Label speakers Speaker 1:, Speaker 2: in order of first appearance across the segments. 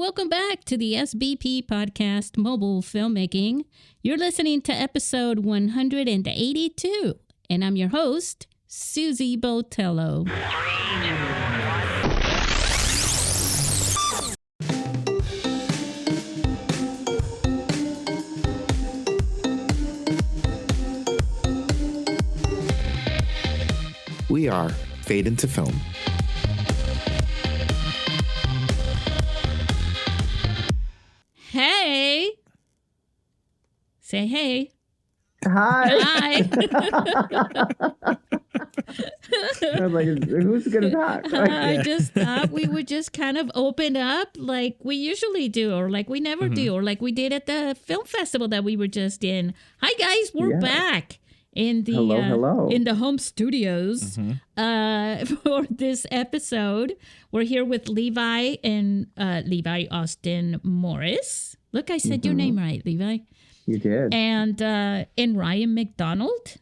Speaker 1: welcome back to the SBP Podcast Mobile Filmmaking. You're listening to episode 182, and I'm your host, Susie Botello.
Speaker 2: We are Fade into Film.
Speaker 1: Hey. Say hey.
Speaker 3: Hi.
Speaker 1: Hi.
Speaker 3: I was like, who's going to talk?
Speaker 1: I just thought we would just kind of open up like we usually do, or like we never do, or like we did at the film festival that we were just in. Hi, guys. We're back in the
Speaker 3: hello.
Speaker 1: in the home studios for this episode. We're here with Levi and Levi Austin Morris. Look, I said your name right, Levi.
Speaker 3: You did.
Speaker 1: And Ryan McDonald.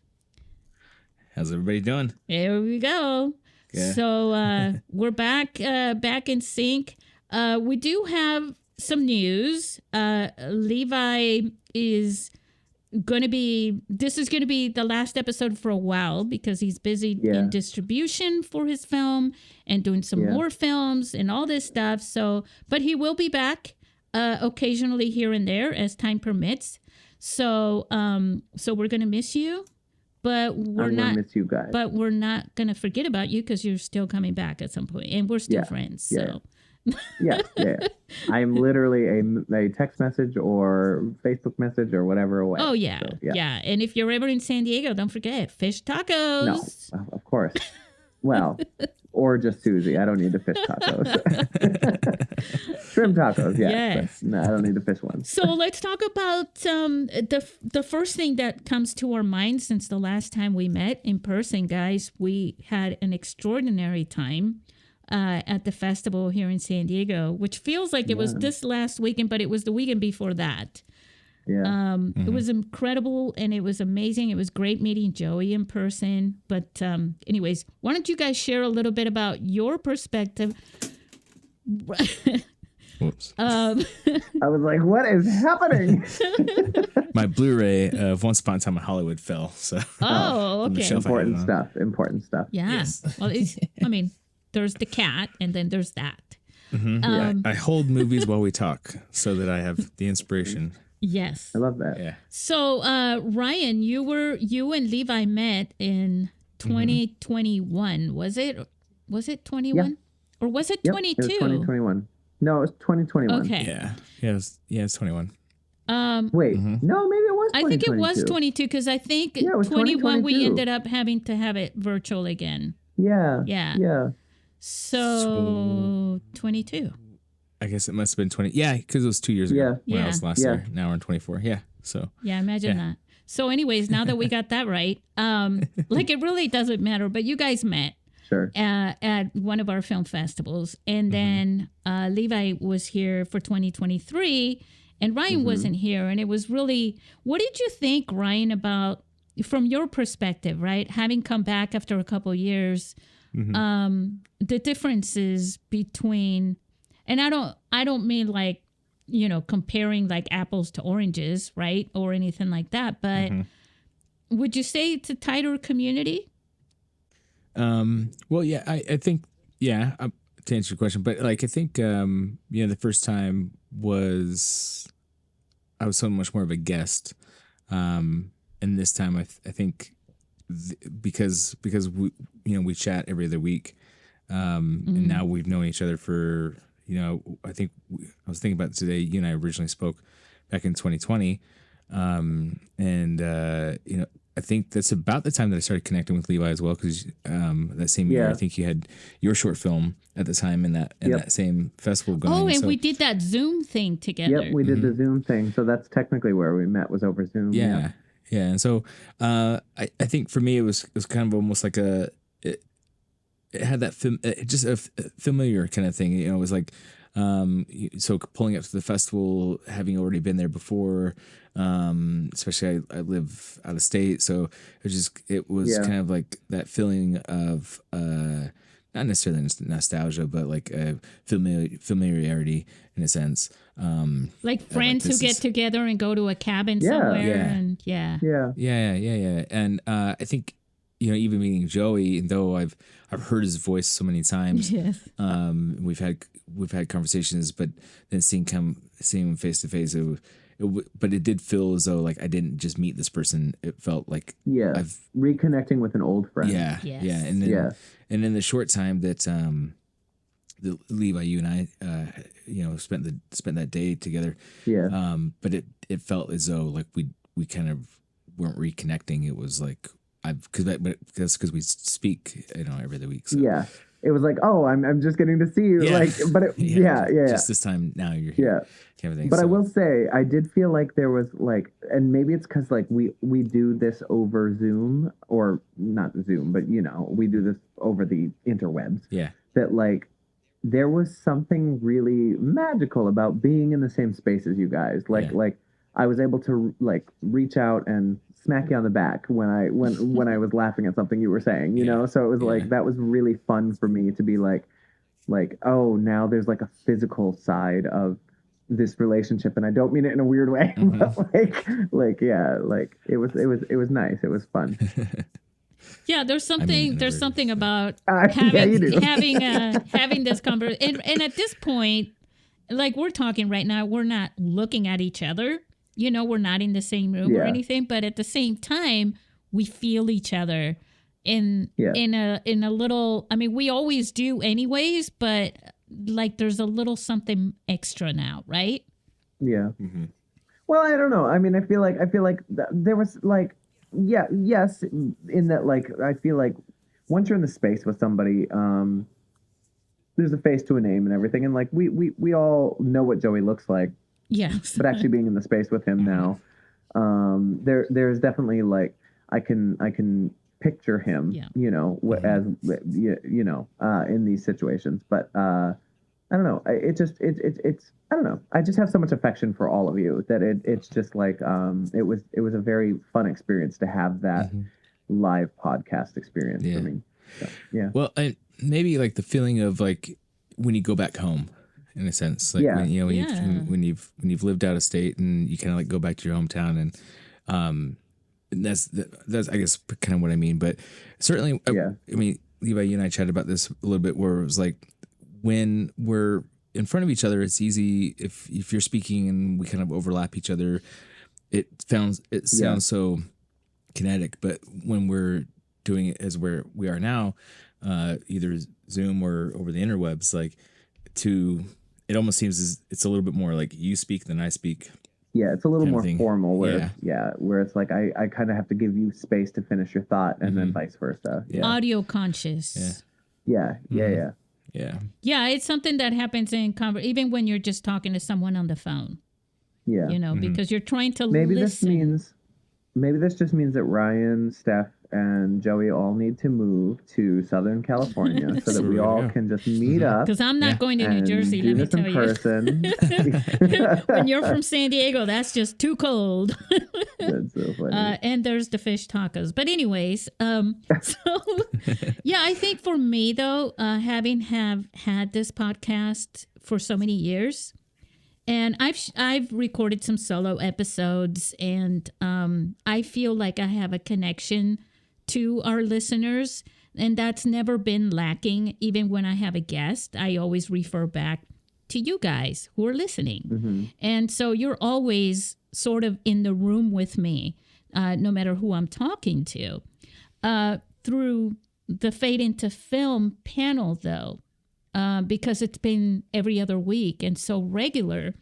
Speaker 4: How's everybody doing?
Speaker 1: There we go.
Speaker 4: Yeah.
Speaker 1: So we're back in sync. We do have some news. Levi is going to be, this is going to be the last episode for a while because he's busy in distribution for his film and doing some more films and all this stuff. So, but he will be back occasionally here and there as time permits. So, so we're going to miss you, but we're not
Speaker 3: miss you guys.
Speaker 1: But we're not going to forget about you because you're still coming back at some point and we're still friends. So.
Speaker 3: Yeah. I'm literally a text message or Facebook message or whatever away.
Speaker 1: Oh, yeah. So, yeah. And if you're ever in San Diego, don't forget fish tacos.
Speaker 3: No, of course. Well, or just Susie. I don't need the fish tacos. Shrimp tacos, yes. But no, I don't need the fish ones.
Speaker 1: So let's talk about the first thing that comes to our mind since the last time we met in person, guys. We had an extraordinary time at the festival here in San Diego, which feels like it was this last weekend, but it was the weekend before that. Yeah. It was incredible and it was amazing. It was great meeting Joey in person. But anyways, why don't you guys share a little bit about your perspective?
Speaker 4: Whoops.
Speaker 3: I was like, what is happening?
Speaker 4: My Blu-ray of Once Upon a Time in Hollywood fell. So
Speaker 1: okay.
Speaker 3: Important stuff.
Speaker 1: Yeah.
Speaker 4: Yes.
Speaker 1: Well, I mean, there's the cat and then there's that.
Speaker 4: I hold movies while we talk so that I have the inspiration.
Speaker 1: Yes.
Speaker 3: I love that.
Speaker 4: Yeah.
Speaker 1: So, Ryan, you and Levi met in 2021. Was it 21? Yeah. Or was it 22?
Speaker 3: It was 2021. No, it was 2021.
Speaker 1: Okay.
Speaker 4: Yeah, it's 21.
Speaker 3: Wait, no, maybe it was 2022.
Speaker 1: I think it was 22 because I think 21 we ended up having to have it virtual again.
Speaker 3: Yeah.
Speaker 1: So 22.
Speaker 4: I guess it must have been 20. Yeah, because it was 2 years ago when I was last year. Now we're in 24. Yeah. So.
Speaker 1: Yeah, imagine that. So anyways, now that we got that right, like it really doesn't matter, but you guys met.
Speaker 3: Sure.
Speaker 1: At one of our film festivals. And then Levi was here for 2023 and Ryan wasn't here. And it was really, what did you think, Ryan, about, from your perspective, right? Having come back after a couple of years, the differences between, and I don't mean like, comparing like apples to oranges, right? Or anything like that. But would you say it's a tighter community?
Speaker 4: Well, yeah, I think, to answer your question, but like, I think, the first time I was so much more of a guest. And this time I think because we chat every other week, and now we've known each other for, I think I was thinking about it today. You and I originally spoke back in 2020. I think that's about the time that I started connecting with Levi as well, because that same year, I think you had your short film at the time in that same festival going.
Speaker 1: Oh, and we did that Zoom thing together.
Speaker 3: Yep, we did the Zoom thing. So that's technically where we met, was over Zoom.
Speaker 4: Yeah. And so I think for me, it was kind of almost like it had that just a familiar kind of thing. It was like, so pulling up to the festival, having already been there before, especially I live out of state, so it was kind of like that feeling of not necessarily nostalgia, but like familiarity in a sense.
Speaker 1: Like friends who get together and go to a cabin somewhere.
Speaker 3: Yeah.
Speaker 1: And yeah.
Speaker 4: And I think, even meeting Joey, and though I've heard his voice so many times,
Speaker 1: Yes.
Speaker 4: we've had conversations, but then seeing him face to face, but it did feel as though like I didn't just meet this person. It felt like I've
Speaker 3: reconnecting with an old friend.
Speaker 1: Yes.
Speaker 4: And then and in the short time that the Levi, you and I, spent that day together.
Speaker 3: Yeah.
Speaker 4: But it felt as though like we kind of weren't reconnecting. It was like because we speak every other week. So.
Speaker 3: Yeah. It was like, oh, I'm just getting to see you.
Speaker 4: Yeah.
Speaker 3: Like, but
Speaker 4: Just this time now you're here.
Speaker 3: Yeah.
Speaker 4: Kind of thing.
Speaker 3: But I will say, I did feel like there was like, and maybe it's because like we do this over Zoom, or not Zoom, but we do this over the interwebs.
Speaker 4: Yeah.
Speaker 3: That like there was something really magical about being in the same space as you guys. Like I was able to like reach out and smack you on the back when I was laughing at something you were saying, you know? So it was like, that was really fun for me to be like, oh, now there's like a physical side of this relationship, and I don't mean it in a weird way, but like it was nice. It was fun.
Speaker 1: Yeah, there's something about
Speaker 3: having
Speaker 1: this conversation. And at this point, like we're talking right now, we're not looking at each other. We're not in the same room or anything, but at the same time, we feel each other in a little. I mean, we always do anyways, but like there's a little something extra now, right?
Speaker 3: Yeah. Mm-hmm. Well, I don't know. I mean, I feel like there was like, yes, in that like I feel like once you're in the space with somebody, there's a face to a name and everything, and like we all know what Joey looks like.
Speaker 1: Yes.
Speaker 3: But actually being in the space with him now, there's definitely like I can picture him, as in these situations. But I don't know. It's I don't know. I just have so much affection for all of you that it's just like it was a very fun experience to have that live podcast experience for me. So, yeah.
Speaker 4: Well, maybe like the feeling of like when you go back home. In a sense, like when you've lived out of state and you kind of like go back to your hometown, and that's I guess kind of what I mean. But certainly, I mean, Levi, you and I chatted about this a little bit, where it was like when we're in front of each other, it's easy if you're speaking and we kind of overlap each other. It sounds so kinetic, but when we're doing it as where we are now, either Zoom or over the interwebs, like it almost seems it's a little bit more like you speak than I speak.
Speaker 3: Yeah, it's a little more formal where it's like I kind of have to give you space to finish your thought, and then vice versa. Yeah.
Speaker 1: Audio conscious.
Speaker 3: Yeah.
Speaker 1: Yeah, it's something that happens in even when you're just talking to someone on the phone.
Speaker 3: Yeah.
Speaker 1: Because you're trying to
Speaker 3: listen. Maybe this just means that Ryan, Steph, and Joey all need to move to Southern California so that we all can just meet up.
Speaker 1: Because I'm not going to New Jersey, let me tell you. When you're from San Diego, that's just too cold.
Speaker 3: That's so funny.
Speaker 1: And there's the fish tacos. But anyways, I think for me, though, having had this podcast for so many years, and I've recorded some solo episodes, and I feel like I have a connection to our listeners, and that's never been lacking. Even when I have a guest, I always refer back to you guys who are listening. Mm-hmm. And so you're always sort of in the room with me, no matter who I'm talking to. Through the Fade into Film panel, though, because it's been every other week and so regular,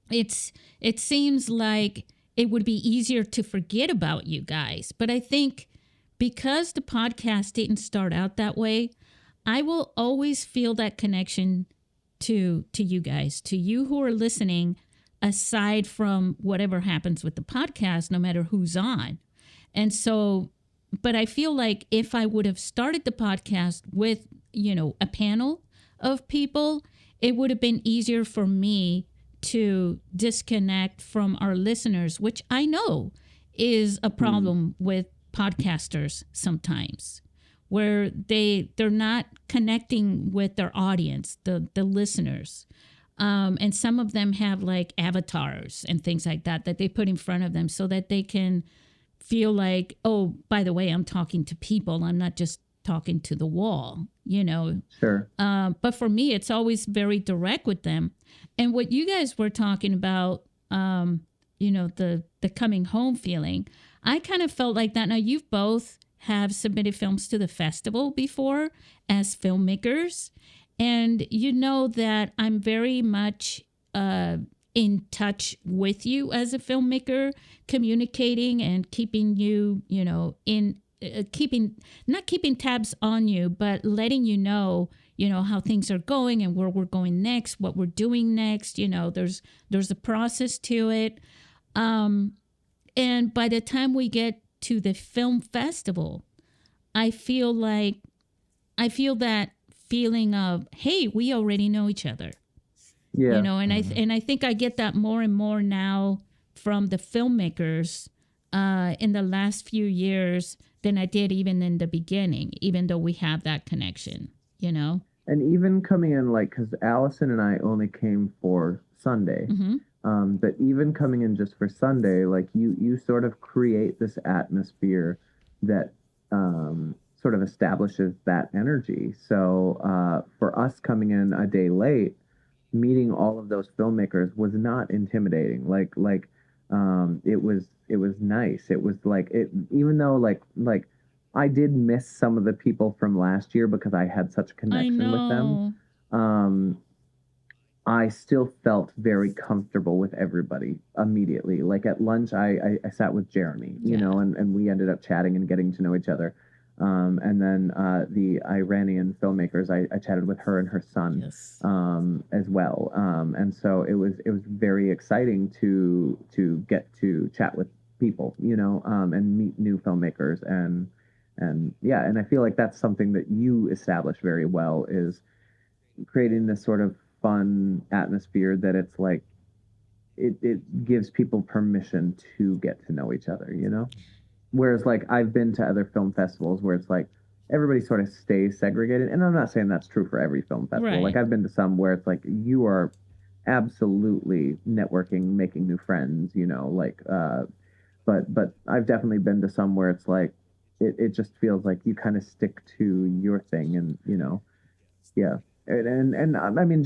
Speaker 1: it seems like it would be easier to forget about you guys. But I think because the podcast didn't start out that way, I will always feel that connection to you guys, to you who are listening, aside from whatever happens with the podcast, no matter who's on. And so, but I feel like if I would have started the podcast with, a panel of people, it would have been easier for me to disconnect from our listeners, which I know is a problem with podcasters sometimes, where they're not connecting with their audience, the listeners. And some of them have like avatars and things like that they put in front of them so that they can feel like, oh, by the way, I'm talking to people. I'm not just talking to the wall, you know.
Speaker 3: Sure.
Speaker 1: But for me, it's always very direct with them. And what you guys were talking about, you know, the coming home feeling, I kind of felt like that. Now, you've both have submitted films to the festival before as filmmakers. And you know that I'm very much in touch with you as a filmmaker, communicating and keeping you, you know, not keeping tabs on you, but letting you know how things are going and where we're going next, what we're doing next. You know, there's a process to it. And by the time we get to the film festival, I feel that feeling of, hey, we already know each other.
Speaker 3: Yeah.
Speaker 1: You know, and I think I get that more and more now from the filmmakers in the last few years than I did even in the beginning, even though we have that connection, you know?
Speaker 3: And even coming in, like, because Allison and I only came for Sunday, but even coming in just for Sunday, like, you sort of create this atmosphere that sort of establishes that energy. So for us coming in a day late, meeting all of those filmmakers was not intimidating. It was nice. It was like, even though like I did miss some of the people from last year because I had such a connection with them. I still felt very comfortable with everybody immediately. Like at lunch, I sat with Jeremy, you know, and we ended up chatting and getting to know each other. And then the Iranian filmmakers, I chatted with her and her son as well. And so it was very exciting to get to chat with people, you know, and meet new filmmakers. And I feel like that's something that you establish very well, is creating this sort of fun atmosphere that it's like, it gives people permission to get to know each other, you know? Whereas, like, I've been to other film festivals where it's like everybody sort of stays segregated. And I'm not saying that's true for every film festival.
Speaker 1: Right.
Speaker 3: Like, I've been to some where it's like you are absolutely networking, making new friends, you know, like, but I've definitely been to some where it's like it just feels like you kind of stick to your thing, and, you know, yeah. And I mean,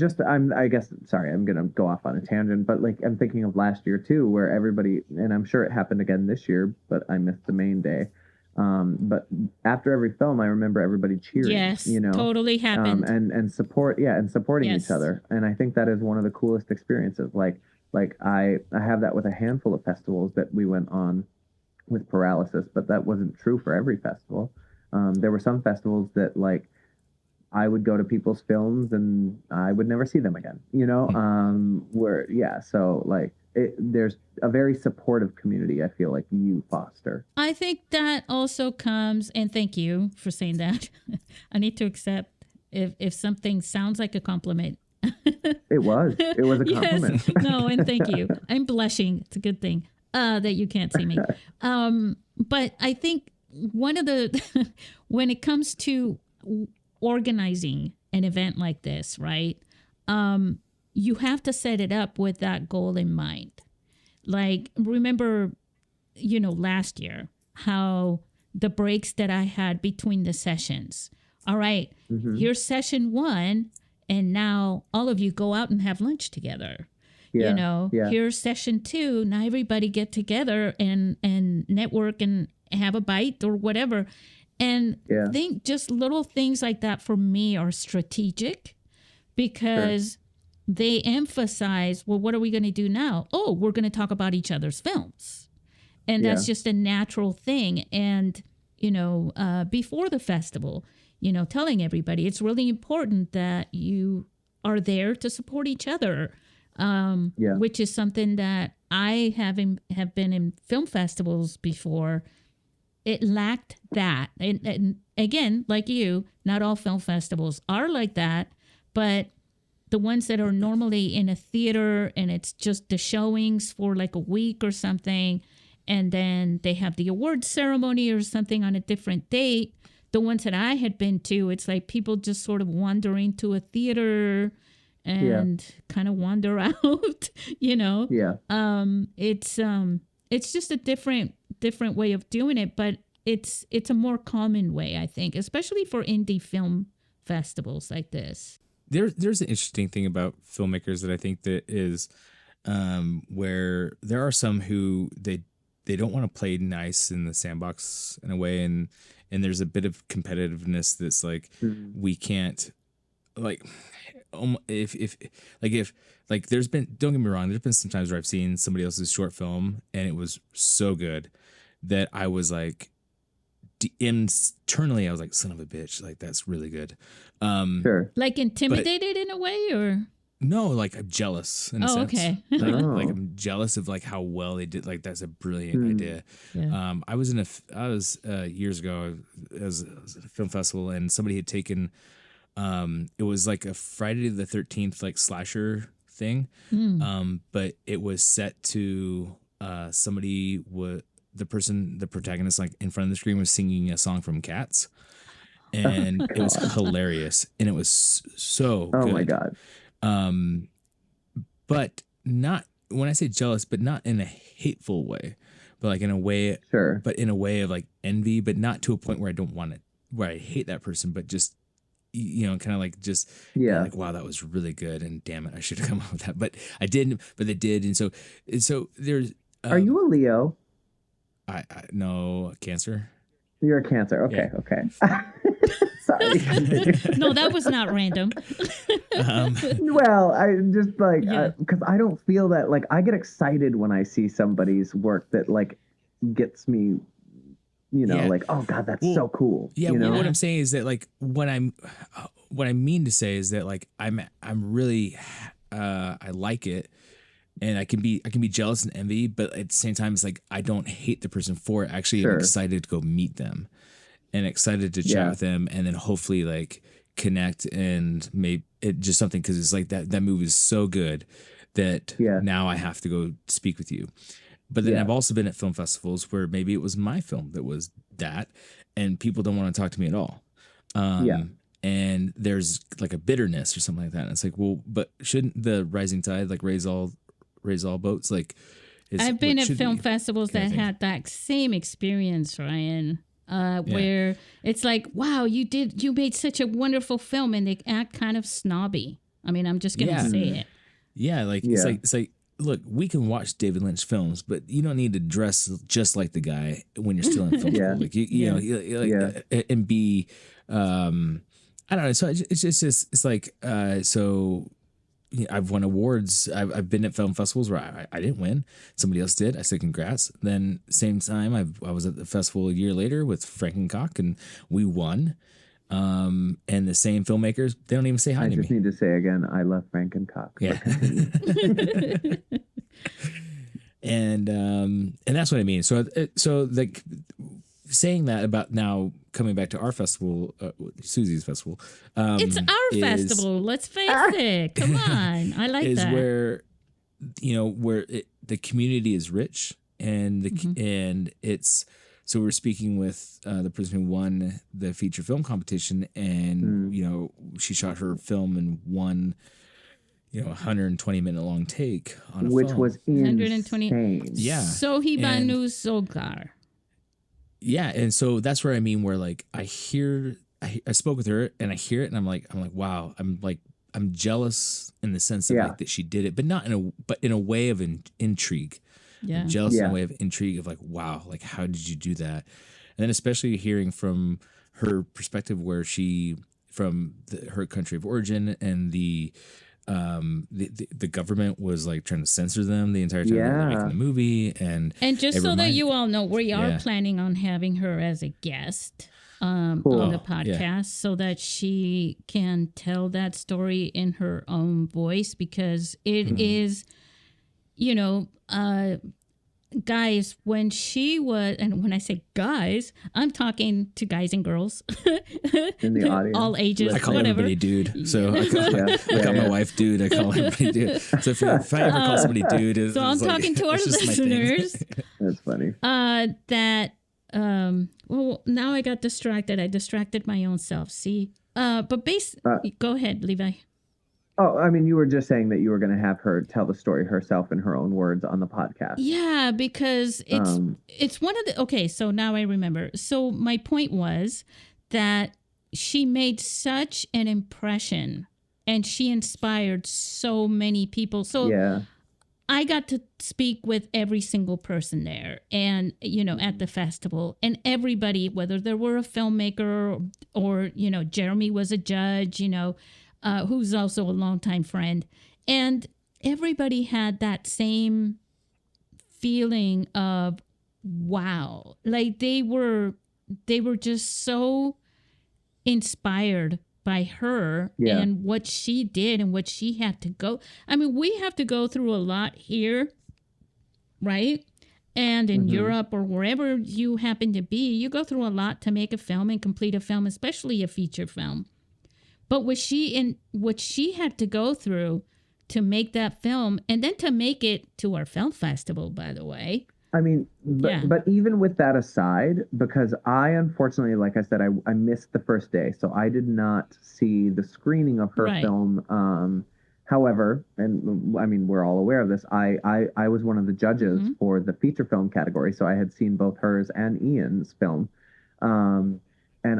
Speaker 3: I guess, sorry, I'm going to go off on a tangent, but like, I'm thinking of last year too, where everybody, and I'm sure it happened again this year, but I missed the main day. But after every film, I remember everybody cheering,
Speaker 1: Yes,
Speaker 3: you know,
Speaker 1: totally happened.
Speaker 3: and supporting
Speaker 1: Yes.
Speaker 3: each other. And I think that is one of the coolest experiences. Like I have that with a handful of festivals that we went on with Paralysis, but that wasn't true for every festival. There were some festivals that, like, I would go to people's films and I would never see them again, you know, so like there's a very supportive community, I feel like you foster.
Speaker 1: I think that also comes, and thank you for saying that. I need to accept if something sounds like a compliment.
Speaker 3: It was a compliment.
Speaker 1: Yes. No, and thank you. I'm blushing. It's a good thing that you can't see me. But I think one of the, when it comes to organizing an event like this, right? You have to set it up with that goal in mind. Like, remember, you know, last year, how the breaks that I had between the sessions. All right, here's session 1, and now all of you go out and have lunch together.
Speaker 3: Yeah,
Speaker 1: you know, here's session 2. Now everybody get together and network and have a bite or whatever. And I think just little things like that for me are strategic, because they emphasize, well, what are we going to do now? Oh, we're going to talk about each other's films. And that's just a natural thing. And, you know, before the festival, you know, telling everybody it's really important that you are there to support each other, which is something that I have been in film festivals before. It lacked that. And again, like you, not all film festivals are like that, but the ones that are normally in a theater and it's just the showings for like a week or something, and then they have the award ceremony or something on a different date, the ones that I had been to, it's like people just sort of wander into a theater and kind of wander out, you know?
Speaker 3: Yeah.
Speaker 1: It's just a different way of doing it, but it's a more common way, I think, especially for indie film festivals like this.
Speaker 4: There's an interesting thing about filmmakers that I think that is where there are some who they don't want to play nice in the sandbox in a way, and there's a bit of competitiveness that's like we can't like if there's been, don't get me wrong, there's been some times where I've seen somebody else's short film and it was so good that I was like internally I was like, son of a bitch, like that's really good.
Speaker 3: Sure.
Speaker 1: Like intimidated in a way, or
Speaker 4: no, like I'm jealous in a sense.
Speaker 1: Okay.
Speaker 4: Like I'm jealous of like how well they did. Like that's a brilliant idea.
Speaker 1: Yeah.
Speaker 4: I was years ago, it was a film festival, and somebody had taken it was like a Friday the 13th like slasher thing. But it was set to the protagonist like in front of the screen was singing a song from Cats, and it was hilarious, and it was so good.
Speaker 3: Oh my God.
Speaker 4: But not, when I say jealous, but not in a hateful way, but like in a way,
Speaker 3: Sure.
Speaker 4: but in a way of like envy, but not to a point where I don't want it, where I hate that person, but just, you know, kind of like just, like, wow, that was really good. And damn it, I should have come up with that, but I didn't, but they did. And so there's,
Speaker 3: Are you a Leo?
Speaker 4: I no, Cancer.
Speaker 3: You're a Cancer. Okay.
Speaker 4: Yeah.
Speaker 3: Okay. Sorry.
Speaker 1: No, that was not random.
Speaker 3: Well, I just like, because I don't feel that, like, I get excited when I see somebody's work that like gets me, you know, like, oh God, that's so cool.
Speaker 4: Yeah.
Speaker 3: You know?
Speaker 4: What I'm saying is that like what I mean to say is that like I'm really, I like it. And I can be jealous and envy, but at the same time, it's like I don't hate the person for it. Actually, I'm excited to go meet them, and excited to chat with them, and then hopefully like connect and maybe it just something, because it's like that movie is so good that now I have to go speak with you. But then I've also been at film festivals where maybe it was my film that was that, and people don't want to talk to me at all. And there's like a bitterness or something like that. And it's like, well, but shouldn't the rising tide like raise all boats? Like,
Speaker 1: I've been at film festivals that had that same experience, Ryan, where it's like, wow, you made such a wonderful film, and they act kind of snobby. I mean, I'm just gonna say it. Yeah,
Speaker 4: like it's like, look, we can watch David Lynch films, but you don't need to dress just like the guy when you're still in film school. Like you know, and be, I don't know. So it's like, so. I've won awards. I've been at film festivals where I didn't win. Somebody else did. I said congrats. Then same time I was at the festival a year later with Frankencock, and we won. And the same filmmakers, they don't even say hi to me.
Speaker 3: I just need to say again, I love Frankencock.
Speaker 4: Yeah. And that's what I mean. So like saying that about now coming back to our festival, Susie's festival.
Speaker 1: It's our festival. Let's face it. Come on, I like that. Is
Speaker 4: where, you know, where the community is rich, and and it's, so we're speaking with the person who won the feature film competition, and you know, she shot her film in one, you know, 120-minute long take on a
Speaker 3: which
Speaker 4: film.
Speaker 3: Was 120.
Speaker 4: Yeah.
Speaker 1: Sohibanu Sogar.
Speaker 4: Yeah, and so that's where I mean, where like I spoke with her and I hear it, and I'm like, wow, I'm jealous in the sense of like that she did it, but not in a way of intrigue. Yeah, I'm jealous in a way of intrigue of like, wow, like how did you do that? And then especially hearing from her perspective, where she from her country of origin, and the government was like trying to censor them the entire time they were making the movie, and
Speaker 1: just so that you all know, we are planning on having her as a guest on the podcast, so that she can tell that story in her own voice, because it is, you know, guys, when she was, and when I say guys, I'm talking to guys and girls
Speaker 3: in the audience,
Speaker 1: all ages.
Speaker 4: I call
Speaker 1: whatever.
Speaker 4: everybody dude. So I call my wife dude. I call everybody dude. So if I ever call somebody dude,
Speaker 1: so I'm talking to our listeners.
Speaker 3: That's funny.
Speaker 1: That well, now I got distracted. I distracted my own self. See, go ahead, Levi.
Speaker 3: Oh, I mean, you were just saying that you were going to have her tell the story herself in her own words on the podcast.
Speaker 1: Yeah, because it's one of the, okay, so now I remember. So my point was that she made such an impression and she inspired so many people. So
Speaker 3: yeah.
Speaker 1: I got to speak with every single person there and, at the festival, and everybody, whether they were a filmmaker or Jeremy was a judge, who's also a longtime friend. And everybody had that same feeling of, wow, like they were just so inspired by her and what she did and what she had to go. I mean, we have to go through a lot here, right? And in Europe or wherever you happen to be, you go through a lot to make a film and complete a film, especially a feature film. But what she had to go through to make that film, and then to make it to our film festival, by the way.
Speaker 3: I mean, but even with that aside, because I unfortunately, like I said, I missed the first day, so I did not see the screening of her film. However, and I mean, we're all aware of this, I was one of the judges for the feature film category, so I had seen both hers and Ian's film. And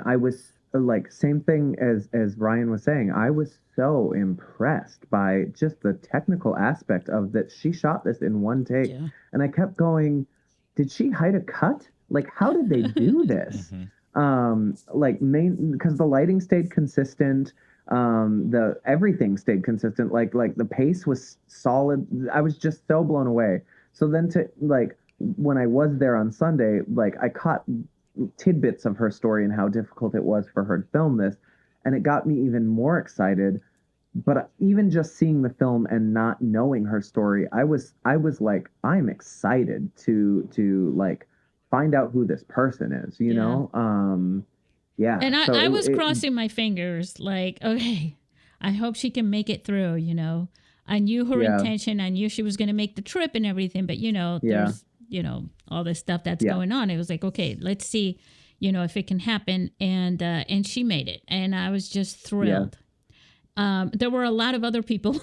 Speaker 3: I was like, same thing as Ryan was saying, I was so impressed by just the technical aspect of that. She shot this in one take, and I kept going, did she hide a cut? Like, how did they do this? Because the lighting stayed consistent, the everything stayed consistent, like the pace was solid. I was just so blown away. So then when I was there on Sunday, I caught tidbits of her story and how difficult it was for her to film this, and it got me even more excited. But even just seeing the film and not knowing her story, I was like, I'm excited to find out who this person is, you know?
Speaker 1: And I was crossing my fingers, like, okay, I hope she can make it through, I knew her intention. I knew she was going to make the trip and everything, but there's all this stuff that's going on. It was like, okay, let's see, if it can happen. And she made it. And I was just thrilled. There were a lot of other people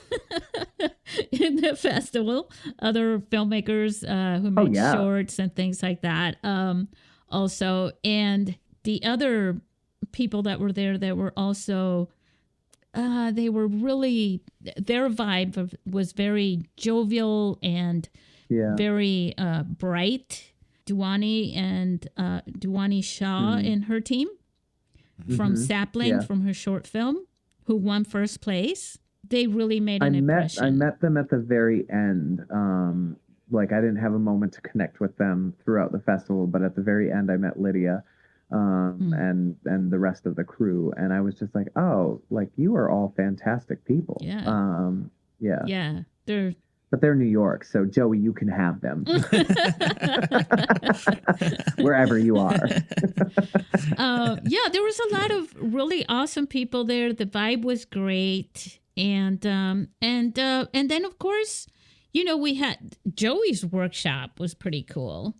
Speaker 1: in the festival, other filmmakers who made shorts and things like that. Also, and the other people that were there that were also, they were really, their vibe was very jovial and very bright. Duwani Shaw and her team from Sapling, from her short film, who won first place. They really made an impression.
Speaker 3: I met them at the very end. I didn't have a moment to connect with them throughout the festival, but at the very end I met Lydia and the rest of the crew, and I was just like, oh, you are all fantastic people. But they're New York, so Joey, you can have them wherever you are.
Speaker 1: There was a lot of really awesome people there. The vibe was great, and then of course, we had Joey's workshop was pretty cool.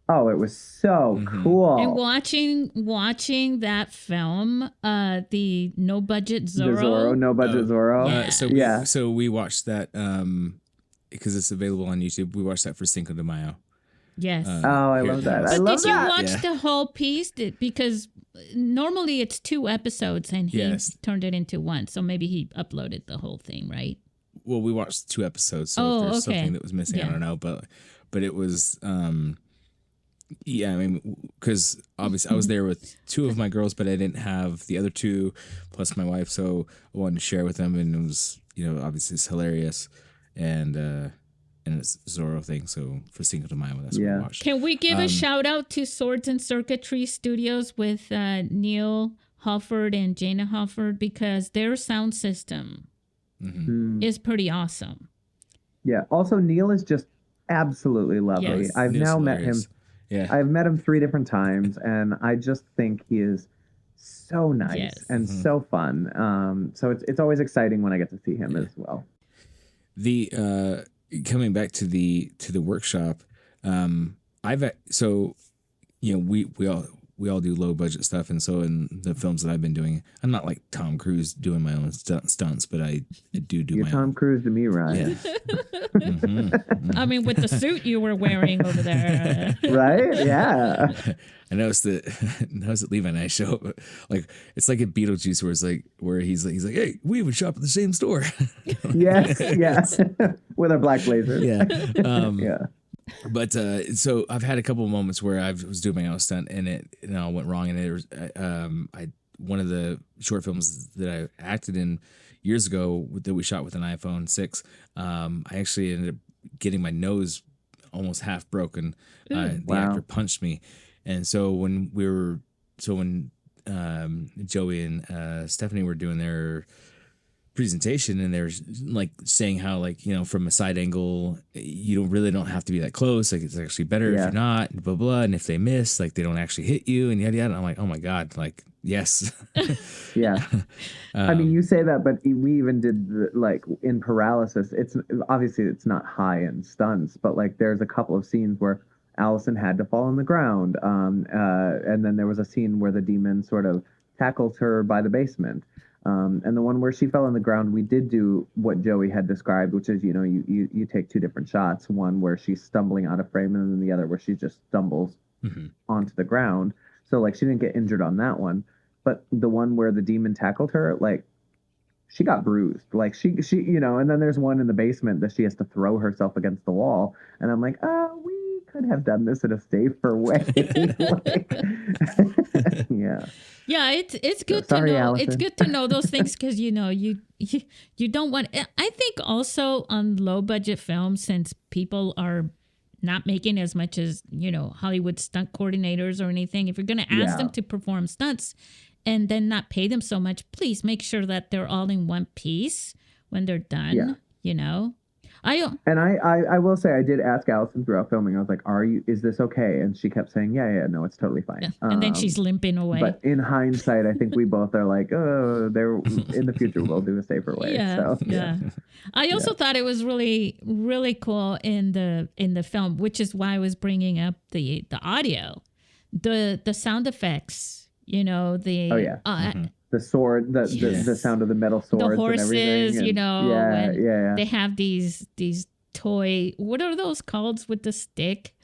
Speaker 3: Oh, it was so cool.
Speaker 1: And watching that film, the No Budget Zorro.
Speaker 3: Zorro.
Speaker 4: So we watched that because it's available on YouTube. We watched that for Cinco de Mayo.
Speaker 1: Yes.
Speaker 3: I love that.
Speaker 1: But did you watch the whole piece? Because normally it's 2 episodes and he turned it into 1. So maybe he uploaded the whole thing, right?
Speaker 4: Well, we watched 2 episodes. So if there's something that was missing, I don't know. But it was, because obviously I was there with 2 of my girls, but I didn't have the other 2 plus my wife. So I wanted to share with them. And it was, obviously it's hilarious. And it's Zorro thing, so for Cinco de Mayo, that's what we watched.
Speaker 1: Can we give a shout out to Swords and Circuitry Studios with Neil Halford and Jana Halford, because their sound system is pretty awesome. Yeah.
Speaker 3: Also, Neil is just absolutely lovely. Yes. I've now met him. Yeah. I've met him 3 different times, and I just think he is so nice and so fun. So it's always exciting when I get to see him as well.
Speaker 4: The coming back to the workshop, you know, we all do low budget stuff, and so in the films that I've been doing, I'm not like Tom Cruise doing my own stunts, but I do
Speaker 3: You're
Speaker 4: my
Speaker 3: Tom
Speaker 4: own.
Speaker 3: Cruise to me, Ryan.
Speaker 4: Yeah.
Speaker 1: I mean, with the suit you were wearing over there.
Speaker 3: Right? Yeah.
Speaker 4: I noticed that Levi and I show up, like it's like in Beetlejuice where it's like where he's like, hey, we would shop at the same store.
Speaker 3: Yes. Yes. With our black blazers.
Speaker 4: Yeah.
Speaker 3: Yeah.
Speaker 4: But so I've had a couple of moments where I was doing my own stunt and it all went wrong, and it was one of the short films that I acted in years ago that we shot with an iPhone 6. I actually ended up getting my nose almost half broken. The actor punched me, and so when Joey and Stephanie were doing their presentation, and they're like saying how, like, you know, from a side angle you don't have to be that close, like it's actually better if you're not, blah blah, and if they miss, like they don't actually hit you, and yada yada. I'm like, oh my god, like yes.
Speaker 3: Yeah. I mean, you say that, but we even did like in Paralysis, it's obviously it's not high end stunts, but like there's a couple of scenes where Allison had to fall on the ground, and then there was a scene where the demon sort of tackles her by the basement. And the one where she fell on the ground, we did do what Joey had described, which is, you know, you take two different shots, one where she's stumbling out of frame and then the other where she just stumbles onto the ground. So like she didn't get injured on that one, but the one where the demon tackled her, like she got bruised, like she, you know, and then there's one in the basement that she has to throw herself against the wall. And I'm like, we could have done this in a safer way. Like, yeah.
Speaker 1: Yeah, it's good to
Speaker 3: sorry,
Speaker 1: know.
Speaker 3: Allison.
Speaker 1: It's good to know those things because you know you don't want. I think also on low budget films, since people are not making as much as, you know, Hollywood stunt coordinators or anything, if you're going to ask them to perform stunts and then not pay them so much, please make sure that they're all in one piece when they're done.
Speaker 3: Yeah.
Speaker 1: You know.
Speaker 3: I will say, I did ask Allison throughout filming. I was like, is this okay? And she kept saying, yeah, no, it's totally fine.
Speaker 1: Yeah. And then she's limping away.
Speaker 3: But in hindsight, I think we both are like, in the future, we'll do a safer way.
Speaker 1: Yeah.
Speaker 3: So,
Speaker 1: yeah. I also thought it was really, really cool in the film, which is why I was bringing up the audio, the sound effects, you know, the sword,
Speaker 3: the sound of the metal swords,
Speaker 1: the horses,
Speaker 3: and everything. And,
Speaker 1: you know,
Speaker 3: yeah.
Speaker 1: They have these toy, what are those called with the stick?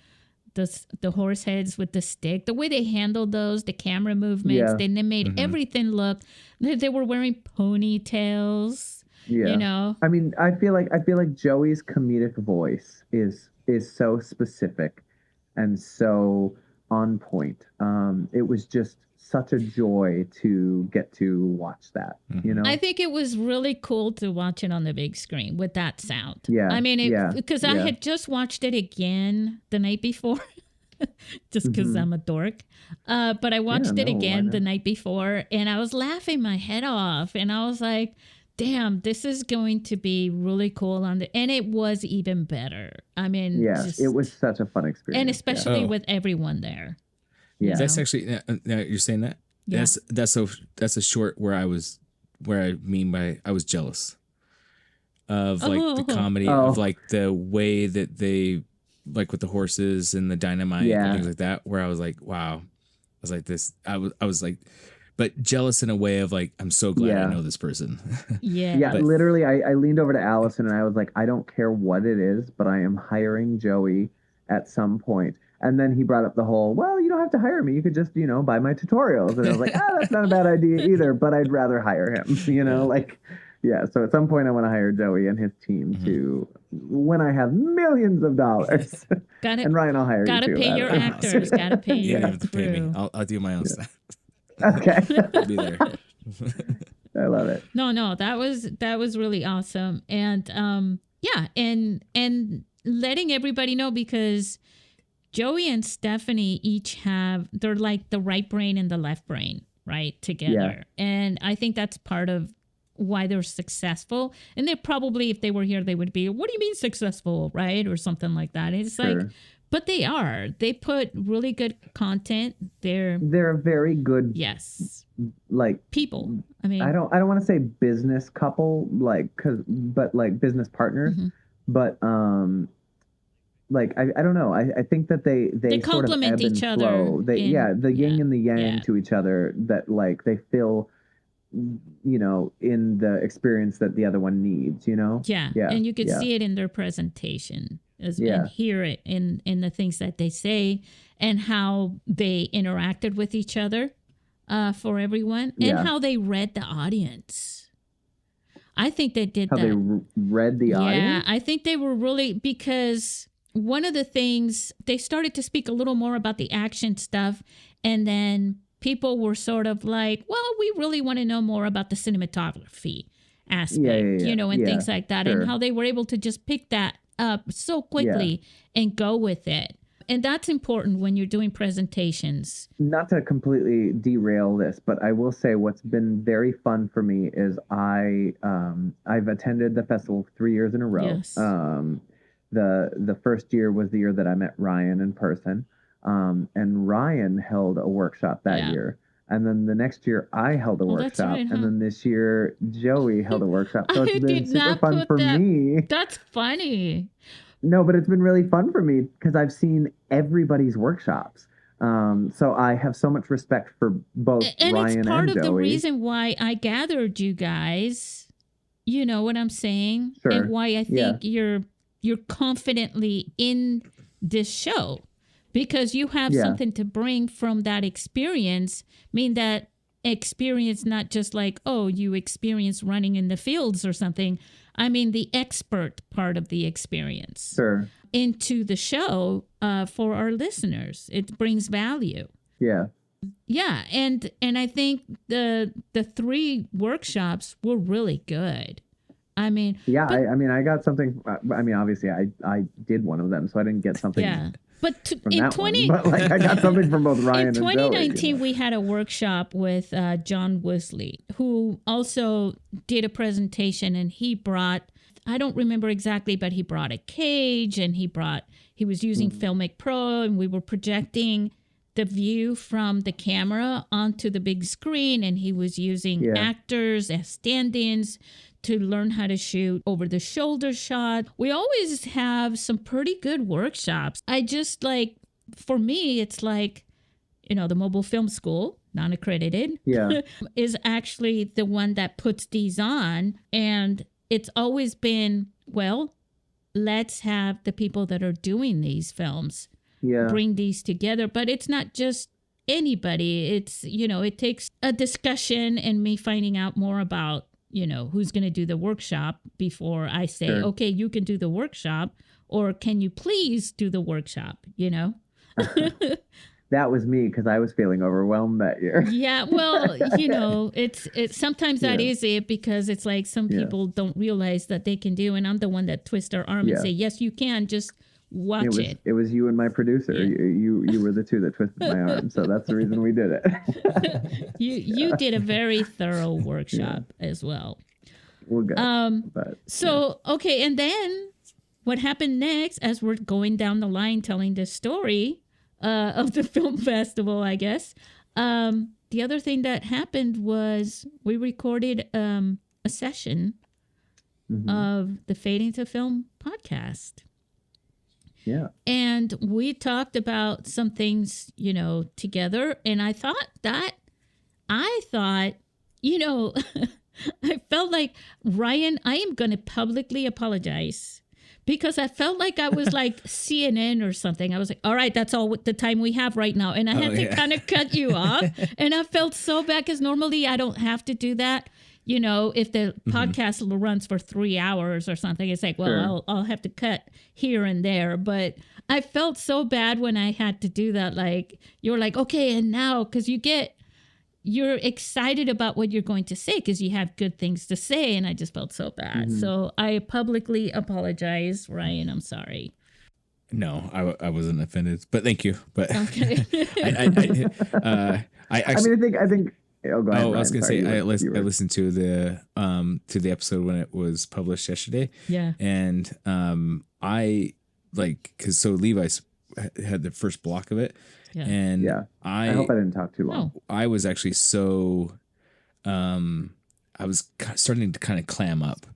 Speaker 1: The horse heads with the stick. The way they handled those, the camera movements, then they made everything look. They were wearing ponytails. Yeah. You know.
Speaker 3: I mean, I feel like Joey's comedic voice is so specific and so on point. It was just such a joy to get to watch that, you know?
Speaker 1: I think it was really cool to watch it on the big screen with that sound.
Speaker 3: Yeah.
Speaker 1: I mean, because I had just watched it again the night before, just because I'm a dork. But I watched it again the night before, and I was laughing my head off, and I was like, damn, this is going to be really cool and it was even better. I mean,
Speaker 3: it was such a fun experience.
Speaker 1: And especially with everyone there.
Speaker 3: Yeah.
Speaker 4: That's actually, now you're saying that?
Speaker 1: Yeah.
Speaker 4: That's a short where I was jealous of like the comedy of like the way that they, like with the horses and the dynamite and things like that, where I was like, wow. I was like this, I was like, but jealous in a way of like, I'm so glad I know this person.
Speaker 3: Yeah, but literally I leaned over to Allison and I was like, I don't care what it is, but I am hiring Joey at some point. And then he brought up the whole, well, you don't have to hire me. You could just, you know, buy my tutorials. And I was like, that's not a bad idea either, but I'd rather hire him, you know, like, yeah. So at some point I want to hire Joey and his team to, when I have millions of dollars. And Ryan, I'll hire you too.
Speaker 1: Gotta pay your actors. Gotta pay
Speaker 4: you.
Speaker 1: You
Speaker 4: don't have to pay me. I'll do my own stuff.
Speaker 3: Okay.
Speaker 4: I'll be there.
Speaker 3: I love it.
Speaker 1: No, that was really awesome. And and letting everybody know, because Joey and Stephanie each they're like the right brain and the left brain, right, together. Yeah. And I think that's part of why they're successful. And they probably, if they were here, they would be, what do you mean successful, right? Or something like that. It's like, but they are. They put really good content. They're a very good, like, people. I mean, I don't want to say business couple, like, but like business partners, but
Speaker 3: like I don't know. I think that they sort of
Speaker 1: complement
Speaker 3: ebb and
Speaker 1: each other
Speaker 3: flow. They the yin and the yang
Speaker 1: yeah.
Speaker 3: to each other, that like they fill, you know, in the experience that the other one needs, you know?
Speaker 1: Yeah. And you could see it in their presentation and hear it in the things that they say and how they interacted with each other for everyone and how they read the audience. I think they did
Speaker 3: how
Speaker 1: that.
Speaker 3: They read the audience?
Speaker 1: Yeah, I think they were really, because one of the things, they started to speak a little more about the action stuff, and then people were sort of like, well, we really want to know more about the cinematography aspect, you know, and things like that, and how they were able to just pick that up so quickly and go with it. And that's important when you're doing presentations. Not
Speaker 3: to completely derail this, but I will say what's been very fun for me is I've attended the festival 3 years in a row.
Speaker 1: Yes.
Speaker 3: The first year was the year that I met Ryan in person, and Ryan held a workshop that year. And then the next year I held a workshop, right, and then this year Joey held a workshop. So it's been super fun for me.
Speaker 1: That's funny.
Speaker 3: No, but it's been really fun for me because I've seen everybody's workshops. So I have so much respect for both Ryan and Joey. And it's part of the
Speaker 1: reason why I gathered you guys. You know what I'm saying?
Speaker 3: Sure.
Speaker 1: And why I think you're confidently in this show. Because you have something to bring from that experience. I mean, that experience, not just like, oh, you experience running in the fields or something. I mean, the expert part of the experience into the show for our listeners. It brings value.
Speaker 3: Yeah.
Speaker 1: Yeah. And I think the 3 workshops were really good. I mean,
Speaker 3: I got something. I mean, obviously I did one of them, so I didn't get something.
Speaker 1: Yeah. But
Speaker 3: in I got something from both Ryan and Joey.
Speaker 1: In 2019, we had a workshop with John Wesley, who also did a presentation, and he brought, I don't remember exactly, but he brought a cage, and he was using Filmic Pro, and we were projecting the view from the camera onto the big screen, and he was using actors as stand-ins to learn how to shoot over the shoulder shot. We always have some pretty good workshops. I just like, for me, it's like, you know, the Mobile Film School, non-accredited, is actually the one that puts these on. And it's always been, well, let's have the people that are doing these films bring these together. But it's not just anybody. It's, you know, it takes a discussion and me finding out more about, you know, who's going to do the workshop before I say, okay, you can do the workshop, or can you please do the workshop, you know?
Speaker 3: That was me, because I was feeling overwhelmed that year.
Speaker 1: Yeah, well, you know, it's sometimes that is it, because it's like some people don't realize that they can do, and I'm the one that twists their arm and say, yes, you can, just watch it.
Speaker 3: It was you and my producer. You were the two that twisted my arm, so that's the reason we did it.
Speaker 1: You did a very thorough workshop as well.
Speaker 3: Well, good.
Speaker 1: Okay, and then what happened next, as we're going down the line telling this story of the film festival, I guess, the other thing that happened was we recorded a session of the Fading to Film podcast.
Speaker 3: Yeah.
Speaker 1: And we talked about some things, you know, together. And I thought, you know, I felt like, Ryan, I am going to publicly apologize, because I felt like I was like CNN or something. I was like, all right, that's all the time we have right now. And I had to kind of cut you off. And I felt so bad, because normally I don't have to do that. You know, if the podcast runs for 3 hours or something, it's like, well, I'll have to cut here and there. But I felt so bad when I had to do that. Like, you're like, okay, and now, because you're excited about what you're going to say, because you have good things to say. And I just felt so bad. So I publicly apologize, Ryan. I'm sorry.
Speaker 4: No, I wasn't offended, but thank you. But
Speaker 1: okay.
Speaker 4: I
Speaker 3: think. Oh, go ahead,
Speaker 4: I was going to say, I listened to the episode when it was published yesterday.
Speaker 1: Yeah.
Speaker 4: And I because Levi's had the first block of it.
Speaker 1: Yeah.
Speaker 4: And
Speaker 3: I hope I didn't talk too long.
Speaker 1: No.
Speaker 4: I was actually so, I was starting to kind of clam up,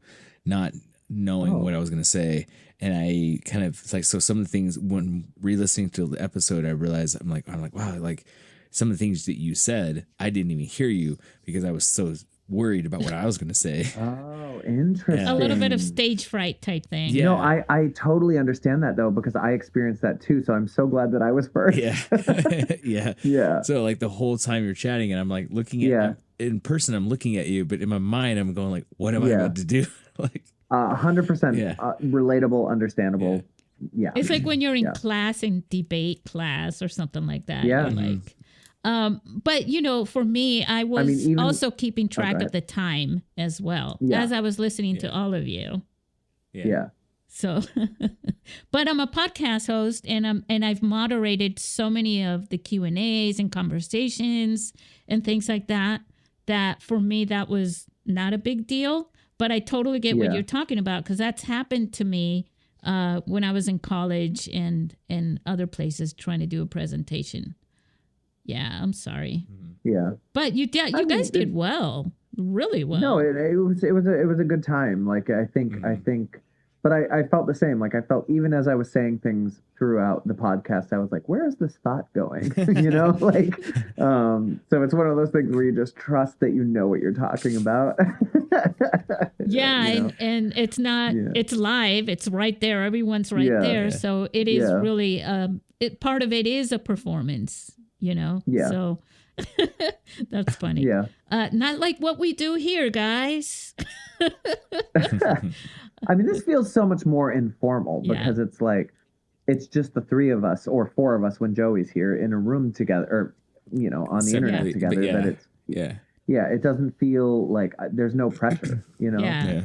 Speaker 4: not knowing what I was going to say. And I kind of it's like, so some of the things when re-listening to the episode, I realized I'm like, wow, like some of the things that you said, I didn't even hear you because I was so worried about what I was going to say.
Speaker 3: Oh, interesting.
Speaker 1: A little bit of stage fright type thing.
Speaker 4: Yeah.
Speaker 3: No, I totally understand that though, because I experienced that too. So I'm so glad that I was first.
Speaker 4: Yeah. Yeah.
Speaker 3: Yeah.
Speaker 4: So like the whole time you're chatting and I'm like looking at in person, I'm looking at you, but in my mind, I'm going like, what am I about to do? Like
Speaker 3: 100% relatable, understandable. Yeah.
Speaker 1: It's like when you're in class, in debate class or something like that.
Speaker 3: Yeah.
Speaker 1: You're like, but you know, for me, I was also keeping track of the time as well as I was listening to all of you.
Speaker 3: Yeah.
Speaker 1: So, but I'm a podcast host and I've moderated so many of the Q&As and conversations and things like that, that for me, that was not a big deal, but I totally get what you're talking about. 'Cause that's happened to me, when I was in college and other places trying to do a presentation. Yeah, I'm sorry.
Speaker 3: Yeah.
Speaker 1: But you guys did well, really well.
Speaker 3: No, it was a good time. Like I think, but I felt the same. Like I felt even as I was saying things throughout the podcast, I was like, where is this thought going? You know, like, so it's one of those things where you just trust that you know what you're talking about.
Speaker 1: Yeah, you know? and it's not, it's live. It's right there. Everyone's right there. Yeah. So it is really, part of it is a performance, you know?
Speaker 3: Yeah.
Speaker 1: So that's funny.
Speaker 3: Yeah.
Speaker 1: Not like what we do here, guys.
Speaker 3: I mean, this feels so much more informal because it's like, it's just the three of us or four of us when Joey's here in a room together or, you know, on the internet together. That it's, it doesn't feel like there's no pressure, you know?
Speaker 1: Yeah.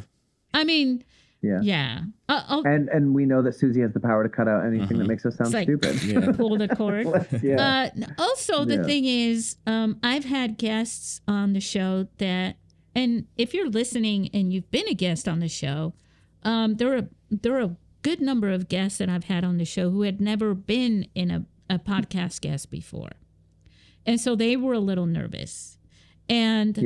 Speaker 1: I mean,
Speaker 3: and we know that Susie has the power to cut out anything that makes us sound stupid.
Speaker 1: Pull the cord. Also, the thing is, I've had guests on the show that, and if you're listening and you've been a guest on the show, there are a good number of guests that I've had on the show who had never been in a podcast guest before. And so they were a little nervous. And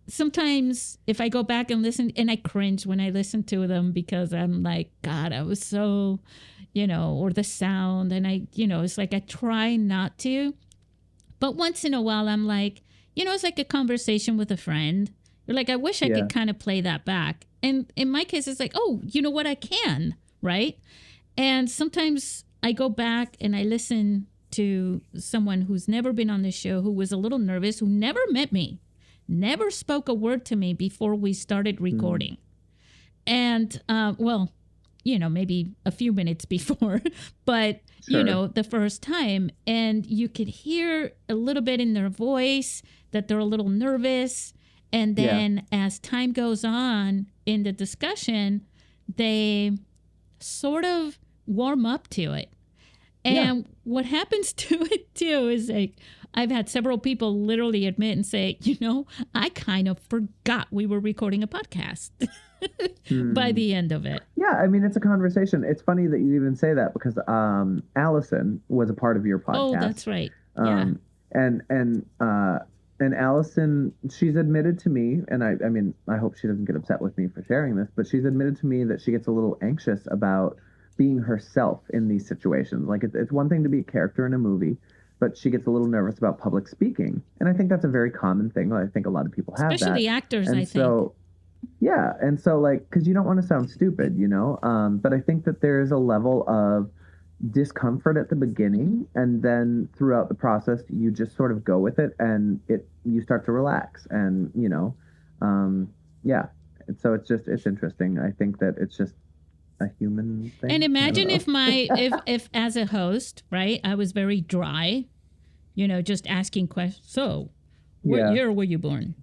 Speaker 1: sometimes if I go back and listen, and I cringe when I listen to them because I'm like, God, I was so, you know, or the sound. And I, you know, it's like I try not to. But once in a while, I'm like, you know, it's like a conversation with a friend. You're like, I wish I could kind of play that back. And in my case, it's like, oh, you know what? I can, right? And sometimes I go back and I listen to someone who's never been on the show, who was a little nervous, who never met me, never spoke a word to me before we started recording. And, well, you know, maybe a few minutes before, but, you know, the first time. And you could hear a little bit in their voice that they're a little nervous. And then as time goes on in the discussion, they sort of warm up to it. And what happens to it too is like, I've had several people literally admit and say, you know, I kind of forgot we were recording a podcast by the end of it.
Speaker 3: Yeah, I mean, it's a conversation. It's funny that you even say that because Allison was a part of your podcast.
Speaker 1: Oh, that's right.
Speaker 3: And Allison, she's admitted to me, and I mean, I hope she doesn't get upset with me for sharing this, but she's admitted to me that she gets a little anxious about being herself in these situations. Like, it's one thing to be a character in a movie, but she gets a little nervous about public speaking. And I think that's a very common thing. I think a lot of people have
Speaker 1: especially
Speaker 3: that.
Speaker 1: The actors,
Speaker 3: and
Speaker 1: I
Speaker 3: so, think. Yeah, and so, like, because you don't want to sound stupid, you know? But I think that there is a level of discomfort at the beginning, and then throughout the process you just sort of go with it, and you start to relax, and you know, and so it's interesting. I think that it's just a human thing.
Speaker 1: And imagine if as a host, right, I was very dry, you know, just asking questions. So what year were you born?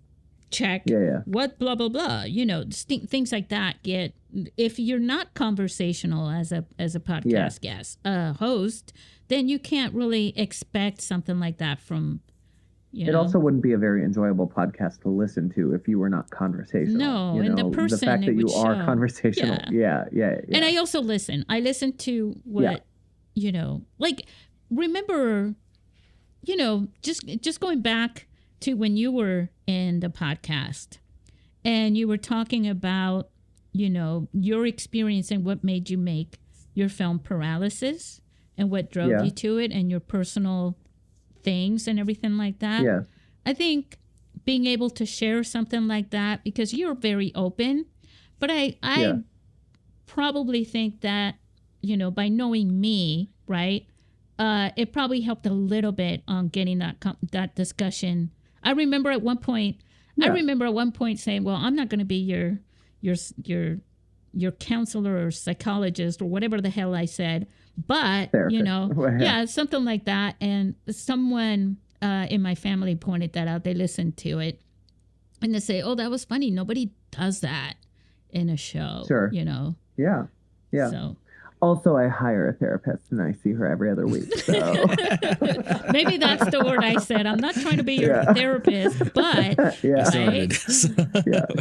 Speaker 1: Check. What blah blah blah, you know, things like that get, if you're not conversational as a podcast guest, host, then you can't really expect something like that from, you know.
Speaker 3: It also wouldn't be a very enjoyable podcast to listen to if you were not conversational.
Speaker 1: No,
Speaker 3: you
Speaker 1: and
Speaker 3: know?
Speaker 1: the person,
Speaker 3: the fact that you are conversational. Yeah.
Speaker 1: And I also listen. I listen to what, you know, like, remember, you know, just going back to when you were in the podcast and you were talking about, you know, your experience and what made you make your film paralysis and what drove you to it and your personal things and everything like that.
Speaker 3: Yeah.
Speaker 1: I think being able to share something like that, because you're very open, but I probably think that, you know, by knowing me, right, it probably helped a little bit on getting that discussion. I remember at one point saying, well, I'm not going to be your counselor or psychologist or whatever the hell I said, but
Speaker 3: Therapist.
Speaker 1: You know, something like that. And someone in my family pointed that out. They listened to it and they say, oh, that was funny. Nobody does that in a show.
Speaker 3: Sure.
Speaker 1: You know?
Speaker 3: Yeah. Yeah.
Speaker 1: So.
Speaker 3: Also, I hire a therapist and I see her every other week. So.
Speaker 1: Maybe that's the word I said. I'm not trying to be your therapist, but right?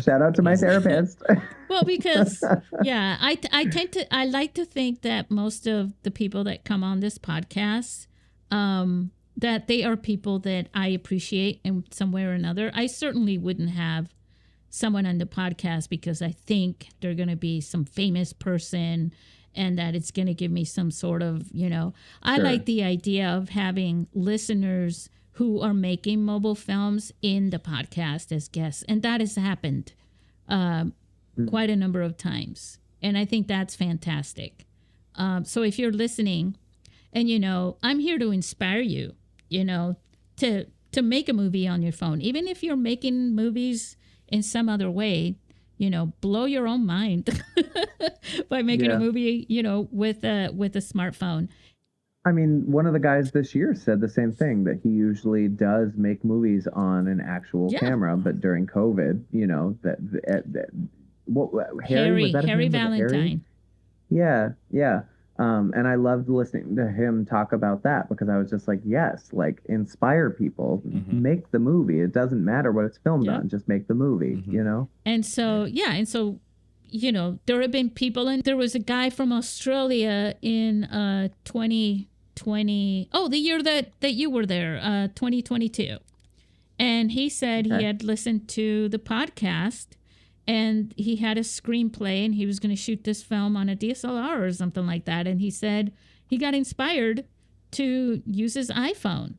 Speaker 3: Shout out to my therapist.
Speaker 1: Well, because I like to think that most of the people that come on this podcast, that they are people that I appreciate in some way or another. I certainly wouldn't have someone on the podcast because I think they're going to be some famous person and that it's going to give me some sort of, you know, I like the idea of having listeners who are making mobile films in the podcast as guests. And that has happened quite a number of times. And I think that's fantastic. So if you're listening and, you know, I'm here to inspire you, you know, to make a movie on your phone, even if you're making movies in some other way, you know, blow your own mind by making a movie, you know, with a smartphone.
Speaker 3: I mean, one of the guys this year said the same thing, that he usually does make movies on an actual camera, but during COVID, you know,
Speaker 1: Harry Valentine.
Speaker 3: Yeah. And I loved listening to him talk about that because I was just like, yes, like inspire people, make the movie. It doesn't matter what it's filmed on, just make the movie, you know?
Speaker 1: And so, you know, there have been people, and there was a guy from Australia in 2020, the year that you were there, 2022. And he said he had listened to the podcast and he had a screenplay and he was going to shoot this film on a DSLR or something like that. And he said he got inspired to use his iPhone.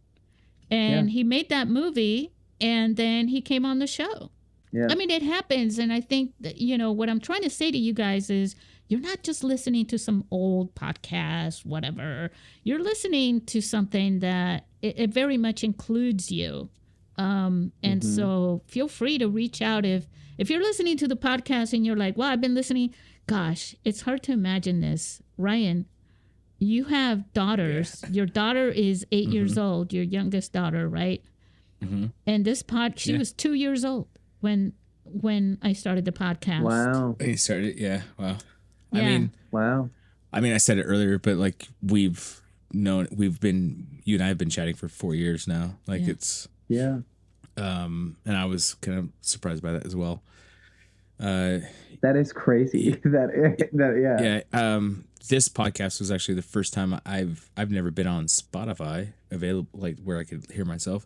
Speaker 1: And he made that movie and then he came on the show. Yeah. I mean, it happens. And I think that, you know, what I'm trying to say to you guys is you're not just listening to some old podcast, whatever. You're listening to something that it very much includes you. And so feel free to reach out if you're listening to the podcast and you're like, well, I've been listening. Gosh, it's hard to imagine this. Ryan, you have daughters. Yeah. Your daughter is 8 years old, your youngest daughter, right? And this she was 2 years old when I started the podcast.
Speaker 3: Wow.
Speaker 4: You started, wow.
Speaker 1: Yeah.
Speaker 4: I mean, I said it earlier, but like you and I have been chatting for 4 years now. Like it's...
Speaker 3: Yeah.
Speaker 4: And I was kind of surprised by that as well.
Speaker 3: That is crazy.
Speaker 4: This podcast was actually the first time I've never been on Spotify available, like where I could hear myself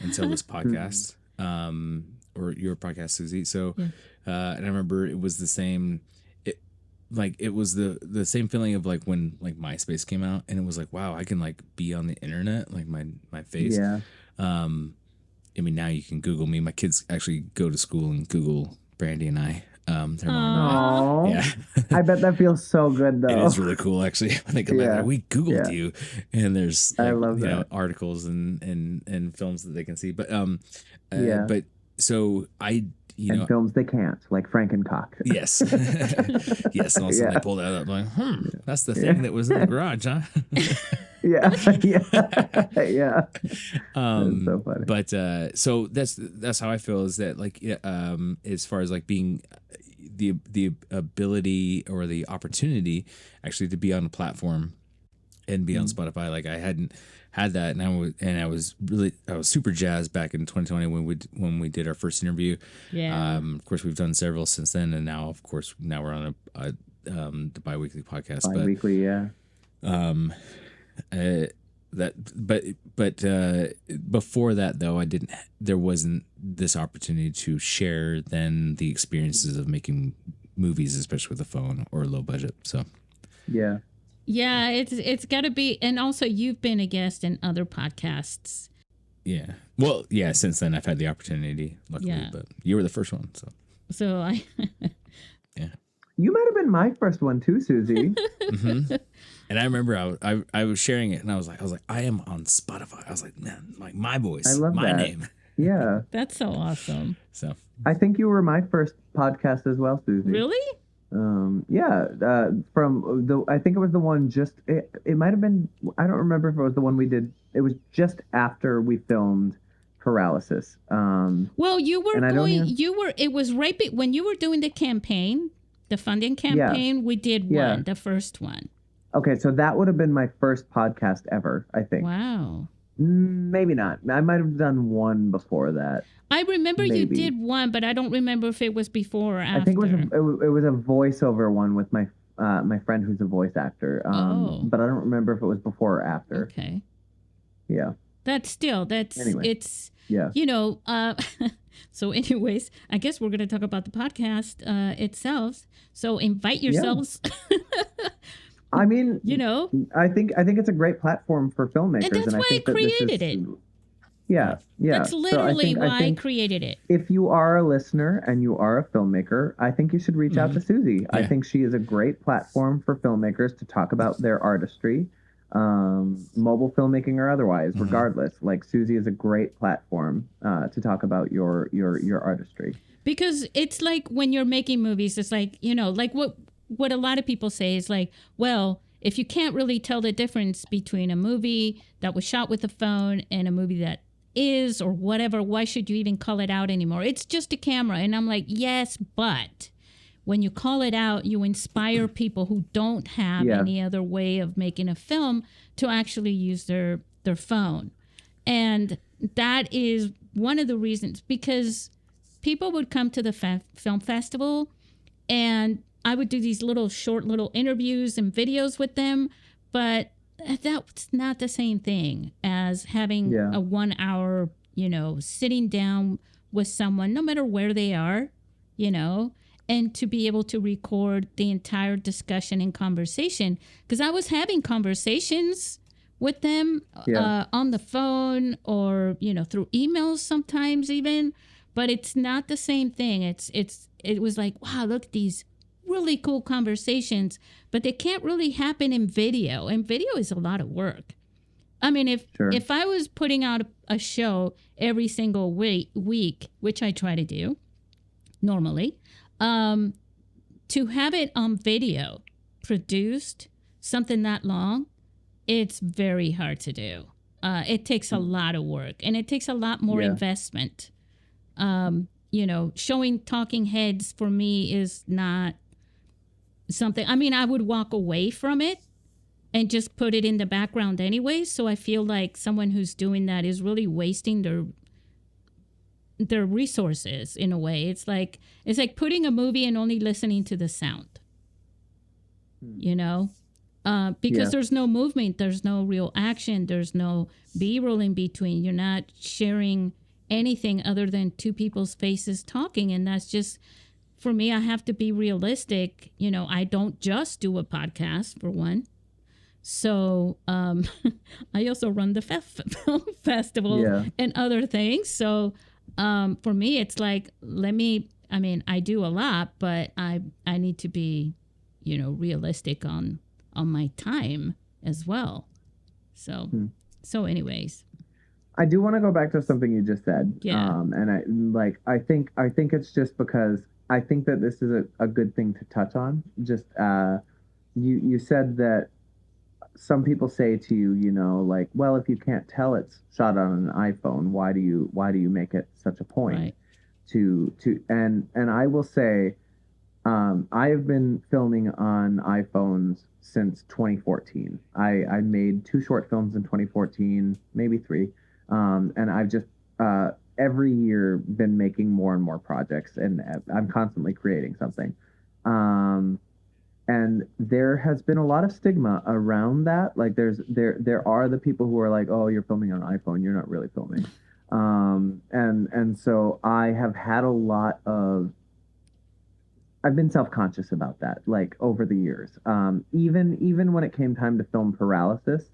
Speaker 4: until this podcast, or your podcast, Susie. So, and I remember it was the same. It was the same feeling of like when like MySpace came out, and it was like, wow, I can like be on the internet, like my face.
Speaker 3: Yeah.
Speaker 4: I mean, now you can Google me. My kids actually go to school and Google Brandy and I. Their mom and I.
Speaker 3: I bet that feels so good though.
Speaker 4: It is really cool, actually. I think about that. We Googled you, and there's like,
Speaker 3: I love that.
Speaker 4: You know, articles and films that they can see. But but so and
Speaker 3: films they can't, like Frankencock.
Speaker 4: Yes. Yes. And also they pulled that up like, that's the thing that was in the garage, huh?
Speaker 3: Yeah. That's so funny.
Speaker 4: But so that's how I feel, is that like as far as like being the ability or the opportunity actually to be on a platform and be on Spotify, like I hadn't had that, and I was super jazzed back in 2020 when we did our first interview. Yeah. Of course, we've done several since then, and now we're on the bi-weekly podcast.
Speaker 3: Bi-weekly,
Speaker 4: But before that though, there wasn't this opportunity to share then the experiences of making movies, especially with a phone or low budget. So
Speaker 1: Yeah, it's got to be. And also, you've been a guest in other podcasts.
Speaker 4: Yeah. Well, yeah, since then I've had the opportunity, luckily,
Speaker 1: Yeah.
Speaker 4: but you were the first one.
Speaker 1: So
Speaker 4: Yeah.
Speaker 3: You might have been my first one too, Susie.
Speaker 4: And I remember I was sharing it and I was like, I am on Spotify. I was like, man, like my voice,
Speaker 3: I love
Speaker 4: my
Speaker 3: that.
Speaker 4: name.
Speaker 3: Yeah.
Speaker 1: that's so awesome.
Speaker 4: So
Speaker 3: I think you were my first podcast as well, Susie.
Speaker 1: Really?
Speaker 3: Yeah, from I think it was the one it might have been, I don't remember if it was the one we did. It was just after we filmed Paralysis.
Speaker 1: Well, you were
Speaker 3: and I don't even-
Speaker 1: it was right when you were doing the campaign, the funding campaign, we did
Speaker 3: Yeah.
Speaker 1: the first one.
Speaker 3: Okay, so that would have been my first podcast ever, I think.
Speaker 1: Wow.
Speaker 3: Maybe not. I might have done one before that.
Speaker 1: I remember you
Speaker 3: Maybe.
Speaker 1: did one, but I don't remember if it was before or after.
Speaker 3: I think it was a voiceover one with my my friend who's a voice actor. But I don't remember if it was before or after.
Speaker 1: Okay.
Speaker 3: Yeah. Anyway.
Speaker 1: It's,
Speaker 3: Yeah.
Speaker 1: So anyways, I guess we're going to talk about the podcast itself. So invite yourselves.
Speaker 3: I mean, I think it's a great platform for filmmakers.
Speaker 1: And that's why I created it.
Speaker 3: Yeah.
Speaker 1: That's literally why I created it.
Speaker 3: If you are a listener and you are a filmmaker, I think you should reach out to Susie. Yeah. I think she is a great platform for filmmakers to talk about their artistry, mobile filmmaking or otherwise, regardless. Like Susie is a great platform to talk about your artistry.
Speaker 1: Because it's like when you're making movies, it's like, like what a lot of people say is like, well, if you can't really tell the difference between a movie that was shot with a phone and a movie that is or whatever, why should you even call it out anymore? It's just a camera. And I'm like, yes, but when you call it out, you inspire people who don't have any other way of making a film to actually use their phone. And that is one of the reasons, because people would come to the film festival and I would do these short little interviews and videos with them, but that's not the same thing as having a 1 hour, sitting down with someone, no matter where they are, and to be able to record the entire discussion and conversation. Because I was having conversations with them on the phone or, through emails sometimes even, but it's not the same thing. It was like, wow, look at these really cool conversations, but they can't really happen in video, and video is a lot of work. I mean, if I was putting out a show every single week, which I try to do normally, to have it on video produced, something that long, it's very hard to do. It takes a lot of work, and it takes a lot more investment. Showing talking heads for me is not something. I mean, I would walk away from it and just put it in the background anyway. So I feel like someone who's doing that is really wasting their resources in a way. It's like putting a movie and only listening to the sound, because there's no movement, there's no real action, there's no B-roll in between. You're not sharing anything other than two people's faces talking. And that's just, for me, I have to be realistic. I don't just do a podcast, for one. So I also run the film festival and other things. So for me, it's like, I do a lot, but I need to be, realistic on my time as well. So anyways.
Speaker 3: I do want to go back to something you just said.
Speaker 1: Yeah.
Speaker 3: And I think it's just because I think that this is a good thing to touch on. Just you said that some people say to you, like, well, if you can't tell it's shot on an iPhone, why do you make it such a point?
Speaker 1: Right.
Speaker 3: And I will say, I have been filming on iPhones since 2014. I made 2 short films in 2014, maybe 3, and I've just every year been making more and more projects, and I'm constantly creating something. And there has been a lot of stigma around that. Like there are the people who are like, oh, you're filming on an iPhone, you're not really filming. And so I have had a lot of I've been self-conscious about that, like over the years. Even when it came time to film Paralysis,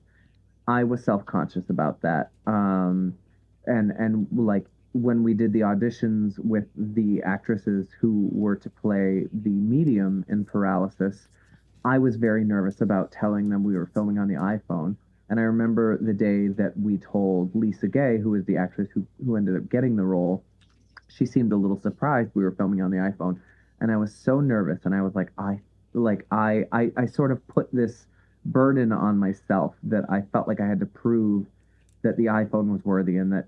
Speaker 3: I was self-conscious about that. And like when we did the auditions with the actresses who were to play the medium in Paralysis, I was very nervous about telling them we were filming on the iPhone. And I remember the day that we told Lisa Gay, who was the actress who ended up getting the role, she seemed a little surprised we were filming on the iPhone. And I was so nervous. And I was like, I sort of put this burden on myself that I felt like I had to prove that the iPhone was worthy and that,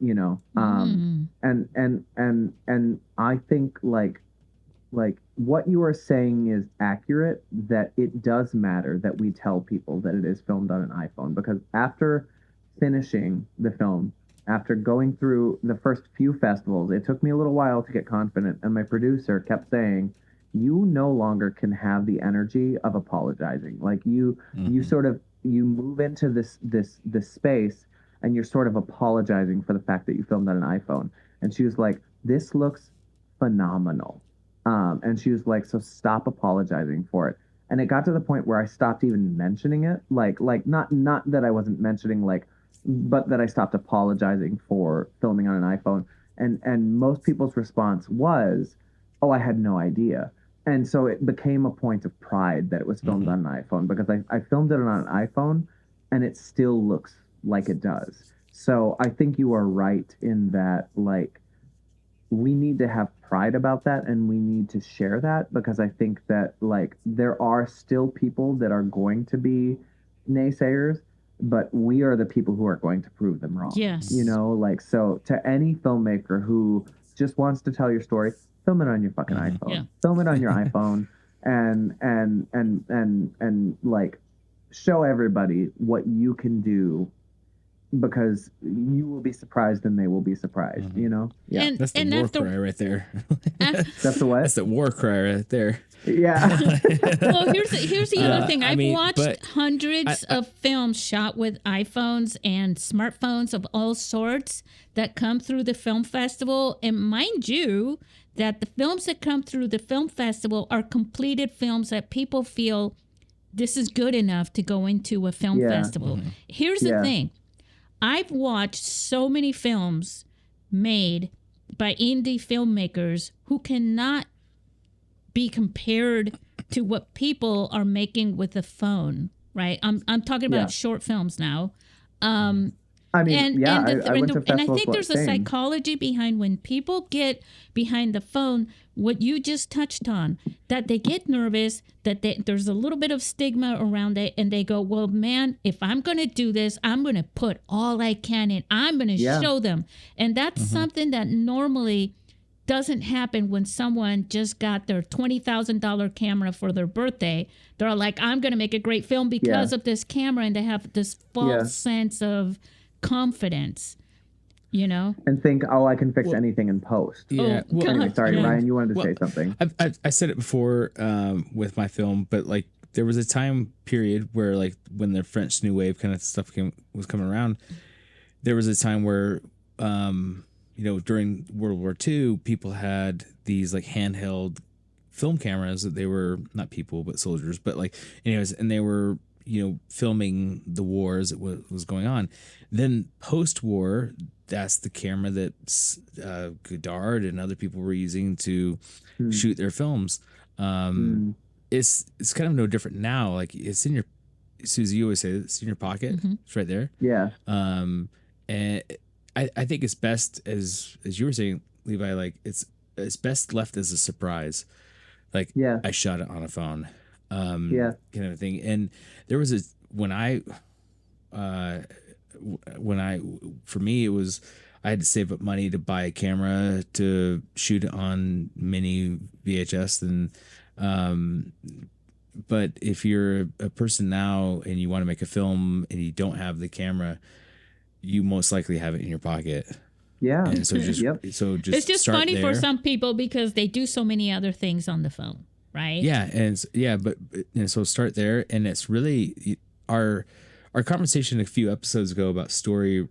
Speaker 3: and I think like what you are saying is accurate, that it does matter that we tell people that it is filmed on an iPhone, because after finishing the film, after going through the first few festivals, it took me a little while to get confident, and my producer kept saying, you no longer can have the energy of apologizing. Like you sort of, you move into this space and you're sort of apologizing for the fact that you filmed on an iPhone. And she was like, this looks phenomenal. And she was like, so stop apologizing for it. And it got to the point where I stopped even mentioning it. Like not that I wasn't mentioning, like, but that I stopped apologizing for filming on an iPhone. And most people's response was, oh, I had no idea. And so it became a point of pride that it was filmed on an iPhone, because I filmed it on an iPhone and it still looks like it does. So I think you are right in that, like, we need to have pride about that, and we need to share that, because I think that, like, there are still people that are going to be naysayers, but we are the people who are going to prove them wrong.
Speaker 1: Yes.
Speaker 3: You know, like, so to any filmmaker who just wants to tell your story, film it on your fucking iPhone.
Speaker 1: Yeah.
Speaker 3: Film it on your iPhone and like show everybody what you can do, because you will be surprised and they will be surprised, you know? Yeah.
Speaker 1: And,
Speaker 4: That's the war cry right there.
Speaker 3: That's the what?
Speaker 4: That's the war cry right there.
Speaker 3: Yeah.
Speaker 1: Well, here's the other thing. I've watched
Speaker 4: but
Speaker 1: hundreds of films shot with iPhones and smartphones of all sorts that come through the film festival. And mind you, that the films that come through the film festival are completed films that people feel this is good enough to go into a film festival. Here's the thing. I've watched so many films made by indie filmmakers who cannot be compared to what people are making with a phone, right? I'm talking about short films now.
Speaker 3: I mean, I went to festivals.
Speaker 1: And I think there's a psychology behind when people get behind the phone, what you just touched on, that they get nervous, that there's a little bit of stigma around it, and they go, well, man, if I'm going to do this, I'm going to put all I can in. I'm going to show them. And that's something that normally doesn't happen when someone just got their $20,000 camera for their birthday. They're like, I'm going to make a great film because of this camera, and they have this false sense of confidence, you know,
Speaker 3: and think, oh, I can fix anything in post.
Speaker 4: Yeah.
Speaker 3: Well, anyway, sorry, Ryan, you wanted to say something.
Speaker 4: I said it before with my film, but like there was a time period where, like, when the French New Wave kind of stuff was coming around, there was a time where during World War II, people had these like handheld film cameras that they were not people but soldiers, but like anyways, and they were filming the wars that was going on. Then post-war, that's the camera that Godard and other people were using to shoot their films. It's kind of no different now. Like, it's in your, Susie, you always say it's in your pocket. It's right there.
Speaker 3: Yeah.
Speaker 4: And I think it's best, as you were saying, Levi, like it's best left as a surprise. Like, I shot it on a phone. Kind of thing. And there was for me, it was, I had to save up money to buy a camera to shoot it on mini VHS. And, but if you're a person now and you want to make a film and you don't have the camera, you most likely have it in your pocket.
Speaker 3: Yeah.
Speaker 4: And so just
Speaker 1: it's just funny there for some people because they do so many other things on the phone. Right.
Speaker 4: Yeah. And so start there. And it's really our conversation a few episodes ago about story.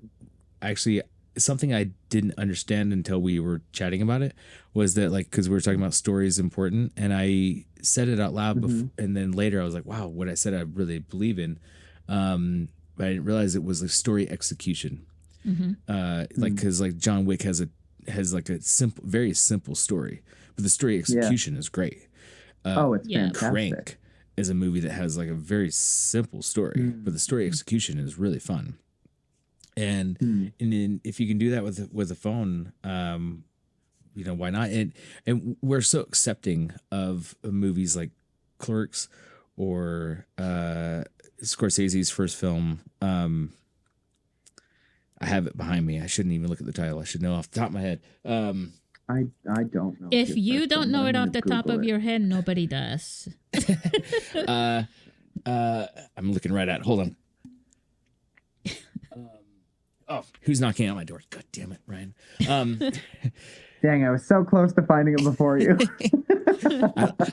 Speaker 4: Actually, something I didn't understand until we were chatting about it was that, like, because we were talking about stories important, and I said it out loud before, and then later I was like, wow, what I said I really believe in, but I didn't realize it was like story execution. Like, because like John Wick has like a simple, very simple story, but the story execution is great.
Speaker 3: It's fantastic.
Speaker 4: Crank is a movie that has like a very simple story, but the story execution is really fun. And then if you can do that with a phone, you know, why not? And we're so accepting of movies like Clerks or Scorsese's first film. I have it behind me. I shouldn't even look at the title. I should know off the top of my head.
Speaker 3: I don't know.
Speaker 1: If you don't know it off the top of your head, nobody does.
Speaker 4: I'm looking right at it. Hold on. Oh, who's knocking at my door? God damn it, Ryan.
Speaker 3: Dang, I was so close to finding it before you.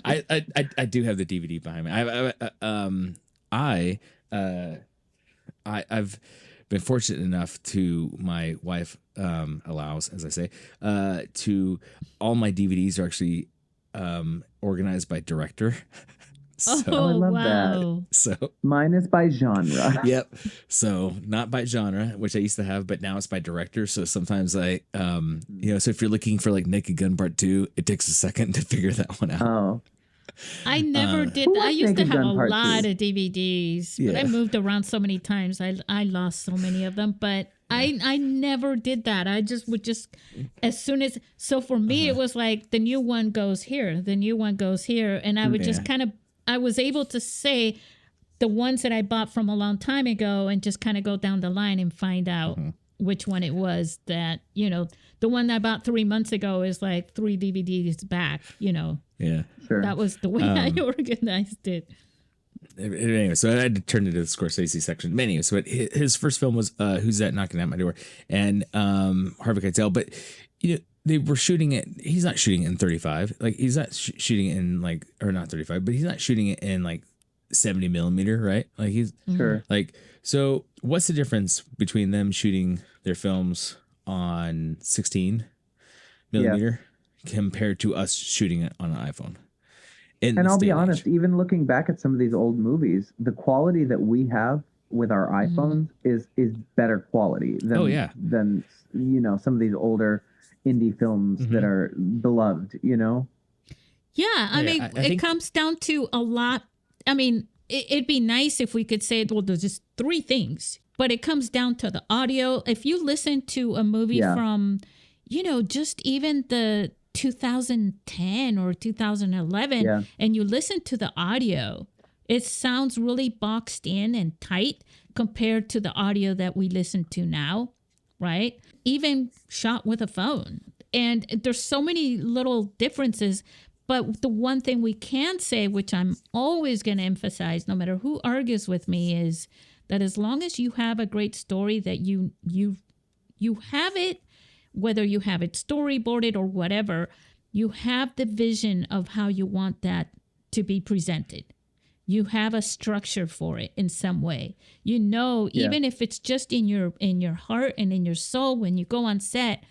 Speaker 4: I do have the DVD behind me. I've been fortunate enough to, my wife allows, as I say, to all my DVDs are actually organized by director. So,
Speaker 3: I love
Speaker 1: wow.
Speaker 3: that.
Speaker 4: So
Speaker 3: mine is by genre.
Speaker 4: Yep. So not by genre, which I used to have, but now it's by director. So sometimes I, you know, so if you're looking for like Naked Gun Part 2, it takes a second to figure that one out.
Speaker 3: Oh.
Speaker 1: I never did. I used to have a lot of DVDs, but I moved around so many times. I lost so many of them, but I never did that. I just would as soon as, so for me, it was like the new one goes here, the new one goes here. And I would just kind of, I was able to say the ones that I bought from a long time ago and just kind of go down the line and find out which one it was that, you know, the one I bought 3 months ago is like 3 DVDs back, you know.
Speaker 4: Yeah.
Speaker 3: Sure.
Speaker 1: That was the way I organized it.
Speaker 4: Anyway, so I had to turn to the Scorsese section. But anyway, so his first film was Who's That Knocking at My Door? And Harvey Keitel. But, you know, they were shooting it. He's not shooting it in 35. Like, he's not shooting it in like, or not 35, but he's not shooting it in like 70 millimeter, right? Like, he's
Speaker 3: sure.
Speaker 4: Like, so what's the difference between them shooting their films on 16 millimeter compared to us shooting it on an iPhone?
Speaker 3: And I'll be honest, even looking back at some of these old movies, the quality that we have with our iPhones is better quality than you know, some of these older indie films that are beloved, you know?
Speaker 1: Yeah, I mean, it comes down to a lot. I mean, it'd be nice if we could say, well, there's just 3 things, but it comes down to the audio. If you listen to a movie from, you know, just even the 2010 or 2011 and you listen to the audio, it sounds really boxed in and tight compared to the audio that we listen to now, right? Even shot with a phone. And there's so many little differences. But the one thing we can say, which I'm always going to emphasize, no matter who argues with me, is that as long as you have a great story, that you have it, whether you have it storyboarded or whatever, you have the vision of how you want that to be presented. You have a structure for it in some way. You know, even if it's just in your heart and in your soul, when you go on set,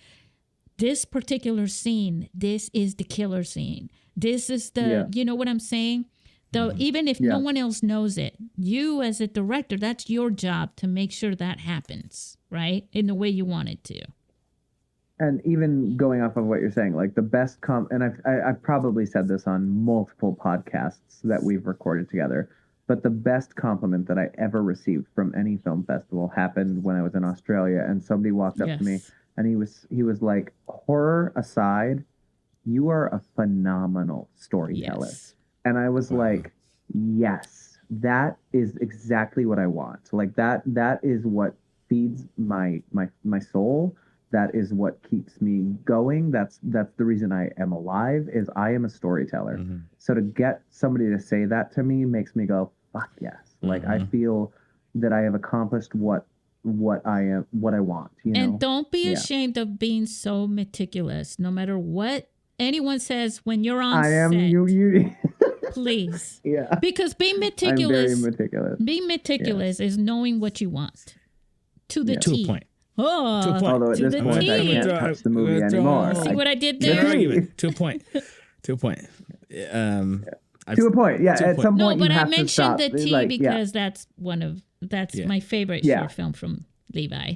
Speaker 1: this particular scene, this is the killer scene. This is the, you know what I'm saying? Though even if no one else knows it, you as a director, that's your job to make sure that happens, right? In the way you want it to.
Speaker 3: And even going off of what you're saying, like the best and I've probably said this on multiple podcasts that we've recorded together, but the best compliment that I ever received from any film festival happened when I was in Australia, and somebody walked up to me and he was like, horror aside, you are a phenomenal storyteller. Yes. And I was like, yes, that is exactly what I want. Like that is what feeds my soul. That is what keeps me going. That's the reason I am alive, is I am a storyteller. So to get somebody to say that to me makes me go, fuck yes. Like I feel that I have accomplished what I want, you know?
Speaker 1: And don't be ashamed of being so meticulous, no matter what anyone says when you're on set. I am you. Please. Yeah. Because being meticulous. I'm very meticulous. Being meticulous is knowing what you want to the T.
Speaker 4: To a point.
Speaker 1: Oh,
Speaker 4: To a point.
Speaker 3: Although at
Speaker 1: to
Speaker 3: this
Speaker 1: the
Speaker 3: point, I
Speaker 1: T.
Speaker 3: can't touch the movie anymore.
Speaker 1: See what I did
Speaker 3: The
Speaker 1: there?
Speaker 3: T.
Speaker 4: Argument. To a point. To a point.
Speaker 3: To a point, yeah.
Speaker 4: To a
Speaker 3: At
Speaker 4: point.
Speaker 3: some
Speaker 1: No,
Speaker 3: point,
Speaker 1: but
Speaker 3: you
Speaker 1: I
Speaker 3: have to
Speaker 1: mentioned
Speaker 3: stop.
Speaker 1: the T
Speaker 3: Like, yeah,
Speaker 1: because that's
Speaker 4: Yeah.
Speaker 1: my favorite
Speaker 3: Yeah.
Speaker 1: short film from Levi.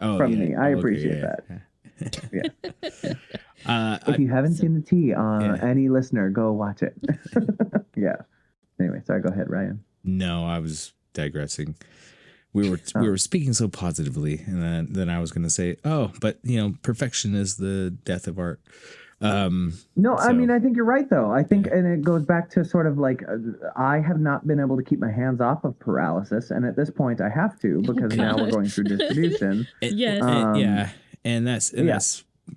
Speaker 4: Oh,
Speaker 3: from
Speaker 4: yeah.
Speaker 3: me. I
Speaker 4: Okay,
Speaker 3: appreciate
Speaker 4: yeah,
Speaker 3: that.
Speaker 4: yeah.
Speaker 3: Yeah. If you haven't seen the T, any listener, go watch it. Yeah. Anyway, sorry. Go ahead, Ryan.
Speaker 4: No, I was digressing. We were speaking so positively, and then I was going to say, but perfection is the death of art.
Speaker 3: No, I mean, I think you're right, though. I think, and it goes back to sort of like, I have not been able to keep my hands off of paralysis, and at this point, I have to because now we're going through distribution.
Speaker 1: Yes.
Speaker 4: And that's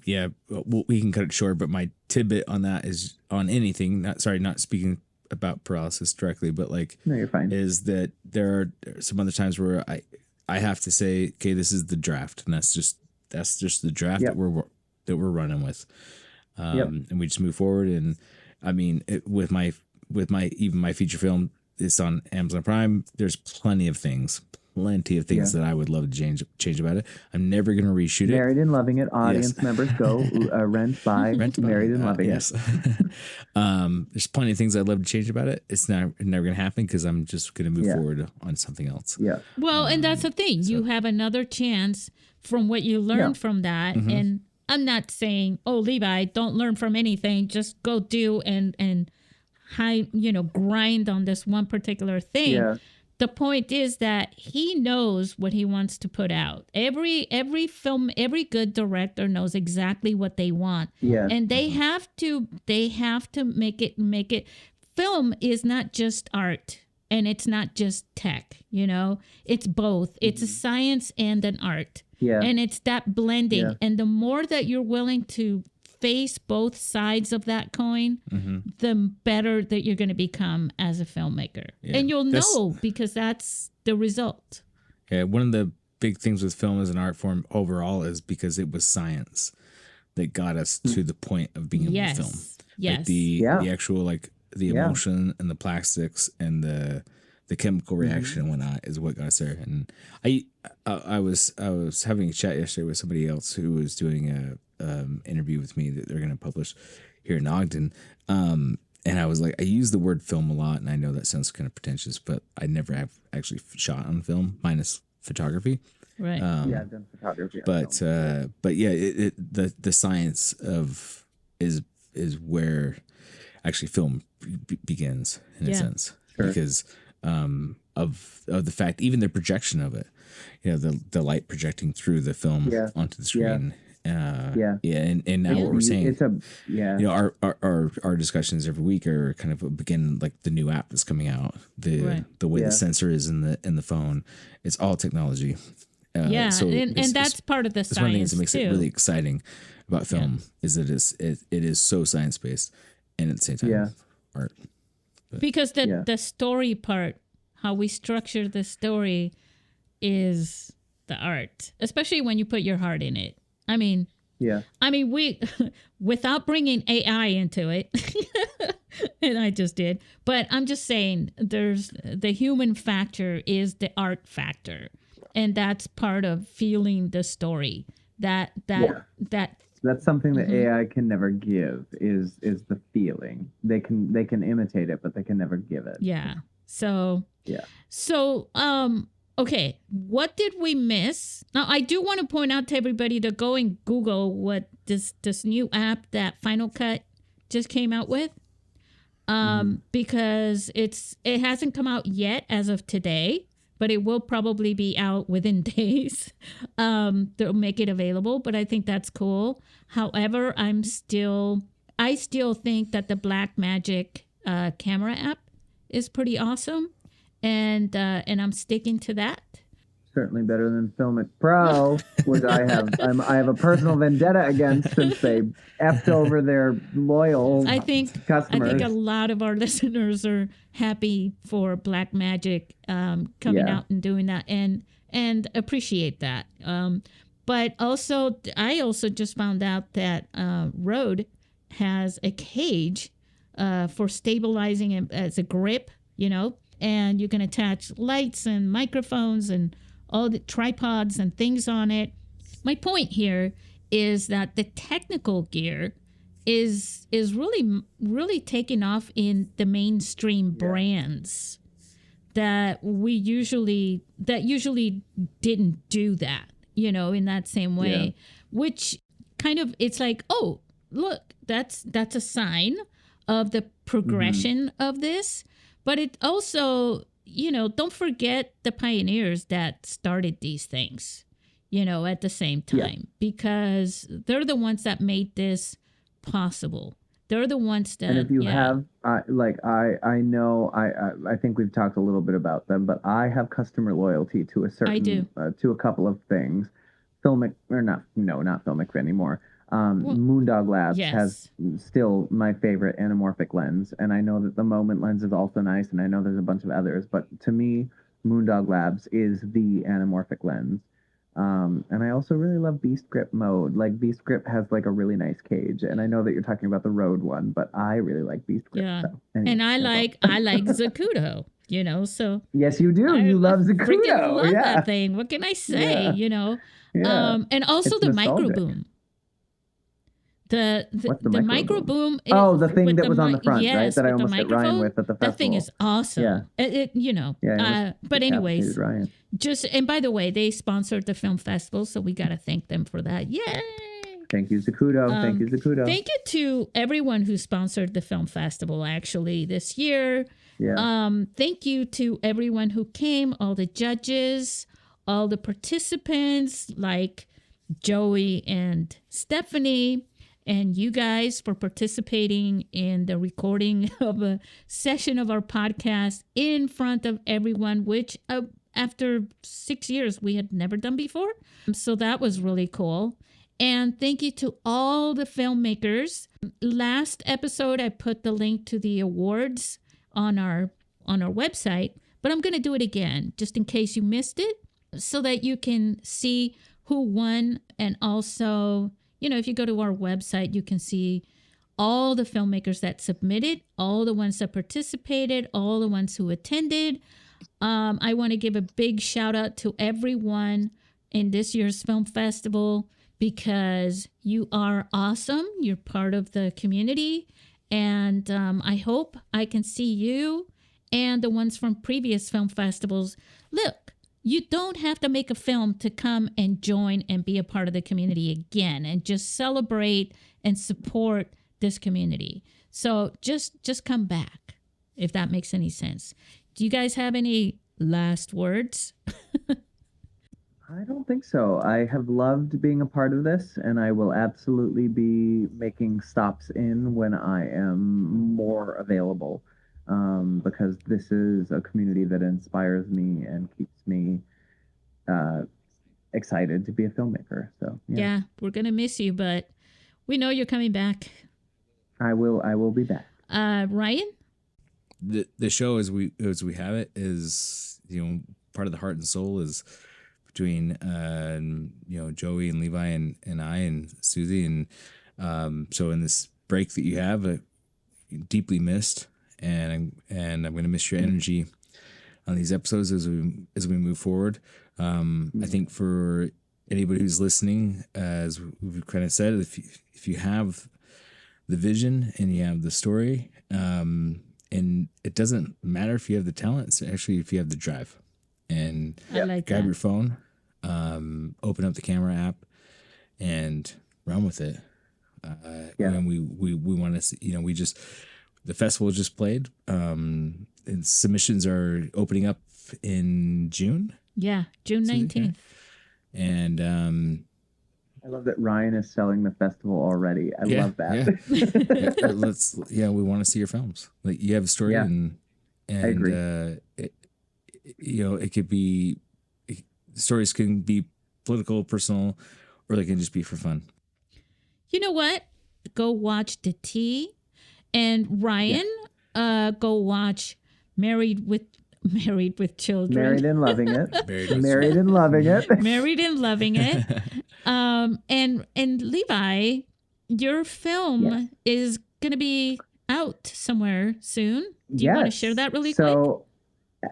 Speaker 4: we can cut it short. But my tidbit on that is on anything. Not speaking about paralysis directly, but like,
Speaker 3: No, you're fine.
Speaker 4: is that there are some other times where I have to say, okay, this is the draft, and that's just the draft that we're running with. And we just move forward. And I mean, with my even my feature film, it's on Amazon Prime. There's plenty of things that I would love to change about it. I'm never going to reshoot it.
Speaker 3: Married and Loving It. Audience members, go rent by Married and Loving
Speaker 4: It. There's plenty of things I'd love to change about it. It's never going to happen because I'm just going to move forward on something else.
Speaker 3: Yeah.
Speaker 1: Well, and that's the thing. You have another chance from what you learned from that.
Speaker 4: Mm-hmm.
Speaker 1: And I'm not saying, oh, Levi, don't learn from anything. Just go do and grind on this one particular thing.
Speaker 3: Yeah.
Speaker 1: The point is that he knows what he wants to put out. Every good director knows exactly what they want.
Speaker 3: Yeah.
Speaker 1: And they have to make it. Film is not just art and it's not just tech, it's both. It's a science and an art.
Speaker 3: Yeah.
Speaker 1: And it's that blending.
Speaker 3: Yeah.
Speaker 1: And the more that you're willing to face both sides of that coin, the better that you're going to become as a filmmaker.
Speaker 4: Yeah.
Speaker 1: And you'll know because that's the result.
Speaker 4: Yeah, one of the big things with film as an art form overall is because it was science that got us to the point of being able to film.
Speaker 1: Yes.
Speaker 4: Like the actual the emotion and the plastics and the chemical reaction and whatnot is what got us there. And I was having a chat yesterday with somebody else who was doing a interview with me that they're going to publish here in Ogden. And I was like, I use the word film a lot, and I know that sounds kind of pretentious, but I never have actually shot on film minus photography.
Speaker 1: Right.
Speaker 3: I've done photography.
Speaker 4: But yeah, the science of is where actually film begins in a sense, because of the fact, even the projection of it, the light projecting through the film onto the screen. And now what we're saying, our discussions every week are kind of begin like the new app that's coming out, the way the sensor is in the phone. It's all technology. So and
Speaker 1: that's part of the science
Speaker 4: one of the things that makes
Speaker 1: too.
Speaker 4: it really exciting about film is that it is so science based and at the same time art.
Speaker 1: Because the story part, how we structure the story, is the art, especially when you put your heart in it. I mean, we, without bringing AI into it, and I just did, but I'm just saying there's the human factor is the art factor. And that's part of feeling the story. That's
Speaker 3: something that AI can never give is the feeling. They can imitate it, but they can never give it.
Speaker 1: Yeah. So okay, what did we miss? Now, I do want to point out to everybody to go and Google what this new app that Final Cut just came out with, because it hasn't come out yet as of today, but it will probably be out within days. They'll make it available, but I think that's cool. However, I still think that the Blackmagic camera app is pretty awesome. And I'm sticking to that.
Speaker 3: Certainly better than Filmic Pro, which I have a personal vendetta against since they effed over their loyal customers.
Speaker 1: I think a lot of our listeners are happy for Blackmagic coming out and doing that and appreciate that. But also, I also just found out that Rode has a cage for stabilizing it as a grip, and you can attach lights and microphones and all the tripods and things on it. my point here is that the technical gear is really taking off in the mainstream brands that usually didn't do that, in that same way, which kind of, it's like, oh, look, that's a sign of the progression of this. But it also, don't forget the pioneers that started these things, at the same time, because they're the ones that made this possible. They're the ones that,
Speaker 3: and if you have, I know, I think we've talked a little bit about them, but I have customer loyalty to a certain,
Speaker 1: I do.
Speaker 3: To a couple of things. Not Filmic anymore. Moondog Labs has still my favorite anamorphic lens, and I know that the Moment lens is also nice, and I know there's a bunch of others, but to me, Moondog Labs is the anamorphic lens. And I also really love Beast Grip mode. Like, Beast Grip has like a really nice cage, and I know that you're talking about the Rode one, but I really like Beast Grip.
Speaker 1: Yeah,
Speaker 3: so, anyway,
Speaker 1: and I like Zacuto. So
Speaker 3: yes, you do. You love Zacuto.
Speaker 1: Freaking love that thing. What can I say?
Speaker 3: Yeah.
Speaker 1: And also
Speaker 3: It's
Speaker 1: the
Speaker 3: nostalgic.
Speaker 1: Micro Boom. The Micro Boom.
Speaker 3: Oh, the thing that was on the front,
Speaker 1: yes,
Speaker 3: right? That I
Speaker 1: with
Speaker 3: almost hit Ryan with at the festival.
Speaker 1: That thing is awesome.
Speaker 3: Yeah.
Speaker 1: But anyways,
Speaker 3: Ryan.
Speaker 1: and by the way, they sponsored the film festival, so we got to thank them for that. Yay!
Speaker 3: Thank you, Zacuto. Thank you, Zacuto.
Speaker 1: Thank you to everyone who sponsored the film festival actually this year.
Speaker 3: Yeah.
Speaker 1: Thank you to everyone who came, all the judges, all the participants like Joey and Stephanie, and you guys for participating in the recording of a session of our podcast in front of everyone, which after 6 years we had never done before. So that was really cool. And thank you to all the filmmakers. Last episode, I put the link to the awards on our website, but I'm going to do it again just in case you missed it, so that you can see who won. And also, if you go to our website, you can see all the filmmakers that submitted, all the ones that participated, all the ones who attended. I want to give a big shout out to everyone in this year's film festival, because you are awesome. You're part of the community. And I hope I can see you and the ones from previous film festivals. Look, you don't have to make a film to come and join and be a part of the community again and just celebrate and support this community. So just come back, if that makes any sense. Do you guys have any last words?
Speaker 3: I don't think so. I have loved being a part of this, and I will absolutely be making stops in when I am more available, because this is a community that inspires me and keeps me excited to be a filmmaker. So
Speaker 1: yeah, we're gonna miss you, but we know you're coming back.
Speaker 3: I will be back.
Speaker 1: Ryan?
Speaker 4: The show as we have it is, part of the heart and soul is between Joey and Levi and I and Susie, and so in this break that you have, deeply missed, and I'm gonna miss your energy on these episodes as we move forward. I think for anybody who's listening, as we've kind of said, if you have the vision and you have the story, and it doesn't matter if you have the talent, it's actually if you have the drive, and grab your phone, open up the camera app, and run with it. And we want to see, the festival just played, and submissions are opening up in June.
Speaker 1: Yeah, June 19th.
Speaker 4: And
Speaker 3: I love that Ryan is selling the festival already. I love that.
Speaker 4: Yeah. We want to see your films. Like, you have a story, and
Speaker 3: I agree.
Speaker 4: It could be, stories can be political, personal, or they can just be for fun.
Speaker 1: You know what? Go watch The Tea, and Ryan, go watch Married with Children.
Speaker 3: Married and Loving it.
Speaker 4: Married and Loving it.
Speaker 1: Married and Loving it. And Levi, your film is going to be out somewhere soon. Do you want to share that really quick?
Speaker 3: So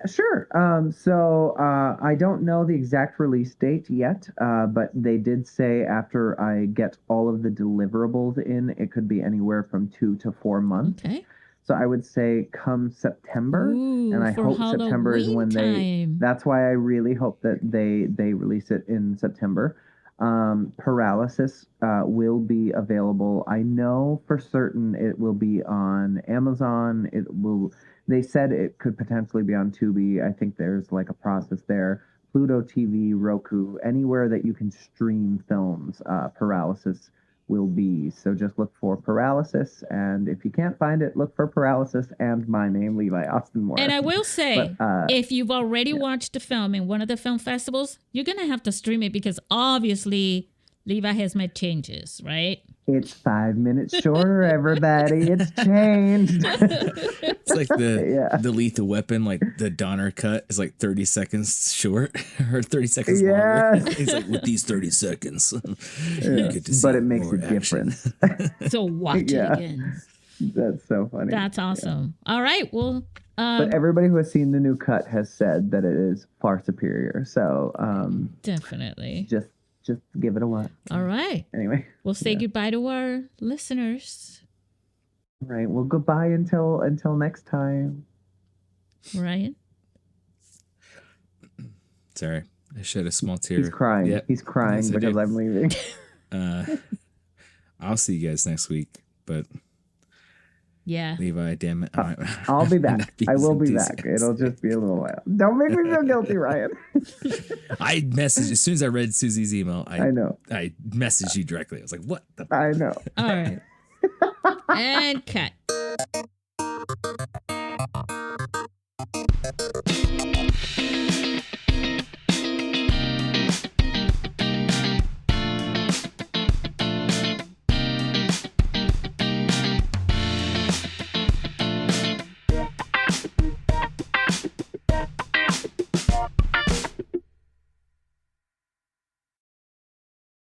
Speaker 3: Sure. So I don't know the exact release date yet, but they did say after I get all of the deliverables in, it could be anywhere from 2 to 4 months.
Speaker 1: Okay.
Speaker 3: So I would say come September,
Speaker 1: Ooh,
Speaker 3: and I
Speaker 1: for
Speaker 3: hope September is when
Speaker 1: Halloween time.
Speaker 3: That's why I really hope that they release it in September. Paralysis will be available. I know for certain it will be on Amazon. It will. They said it could potentially be on Tubi. I think there's like a process there. Pluto TV, Roku, anywhere that you can stream films, Paralysis will be. So just look for Paralysis, and if you can't find it, look for Paralysis and my name, Levi Austin Morris.
Speaker 1: And I will say, if you've already watched the film in one of the film festivals, you're going to have to stream it because obviously Levi has made changes, right?
Speaker 3: It's 5 minutes shorter, everybody. It's changed.
Speaker 4: It's like the Lethal Weapon, like the Donner cut is like 30 seconds short or 30 seconds longer. He's like, with these 30 seconds, you get to see
Speaker 3: but it makes a
Speaker 4: action.
Speaker 3: difference.
Speaker 1: So watch it again.
Speaker 3: That's so funny.
Speaker 1: That's awesome. All right. Well,
Speaker 3: but everybody who has seen the new cut has said that it is far superior. So
Speaker 1: definitely.
Speaker 3: Just give it a watch.
Speaker 1: All right.
Speaker 3: Anyway.
Speaker 1: We'll say goodbye to our listeners.
Speaker 3: All right. Well, goodbye until next time.
Speaker 1: Ryan?
Speaker 4: Sorry. I shed a small tear.
Speaker 3: He's crying.
Speaker 4: Yep.
Speaker 3: He's crying because I'm leaving.
Speaker 4: I'll see you guys next week, but
Speaker 1: yeah,
Speaker 4: Levi, damn it.
Speaker 3: I'll be back. I will be back. It'll just be a little while. Don't make me feel guilty, Ryan.
Speaker 4: I messaged, as soon as I read Susie's email,
Speaker 3: I know.
Speaker 4: I messaged you directly. I was like, what the?
Speaker 3: I know.
Speaker 1: All right. And cut.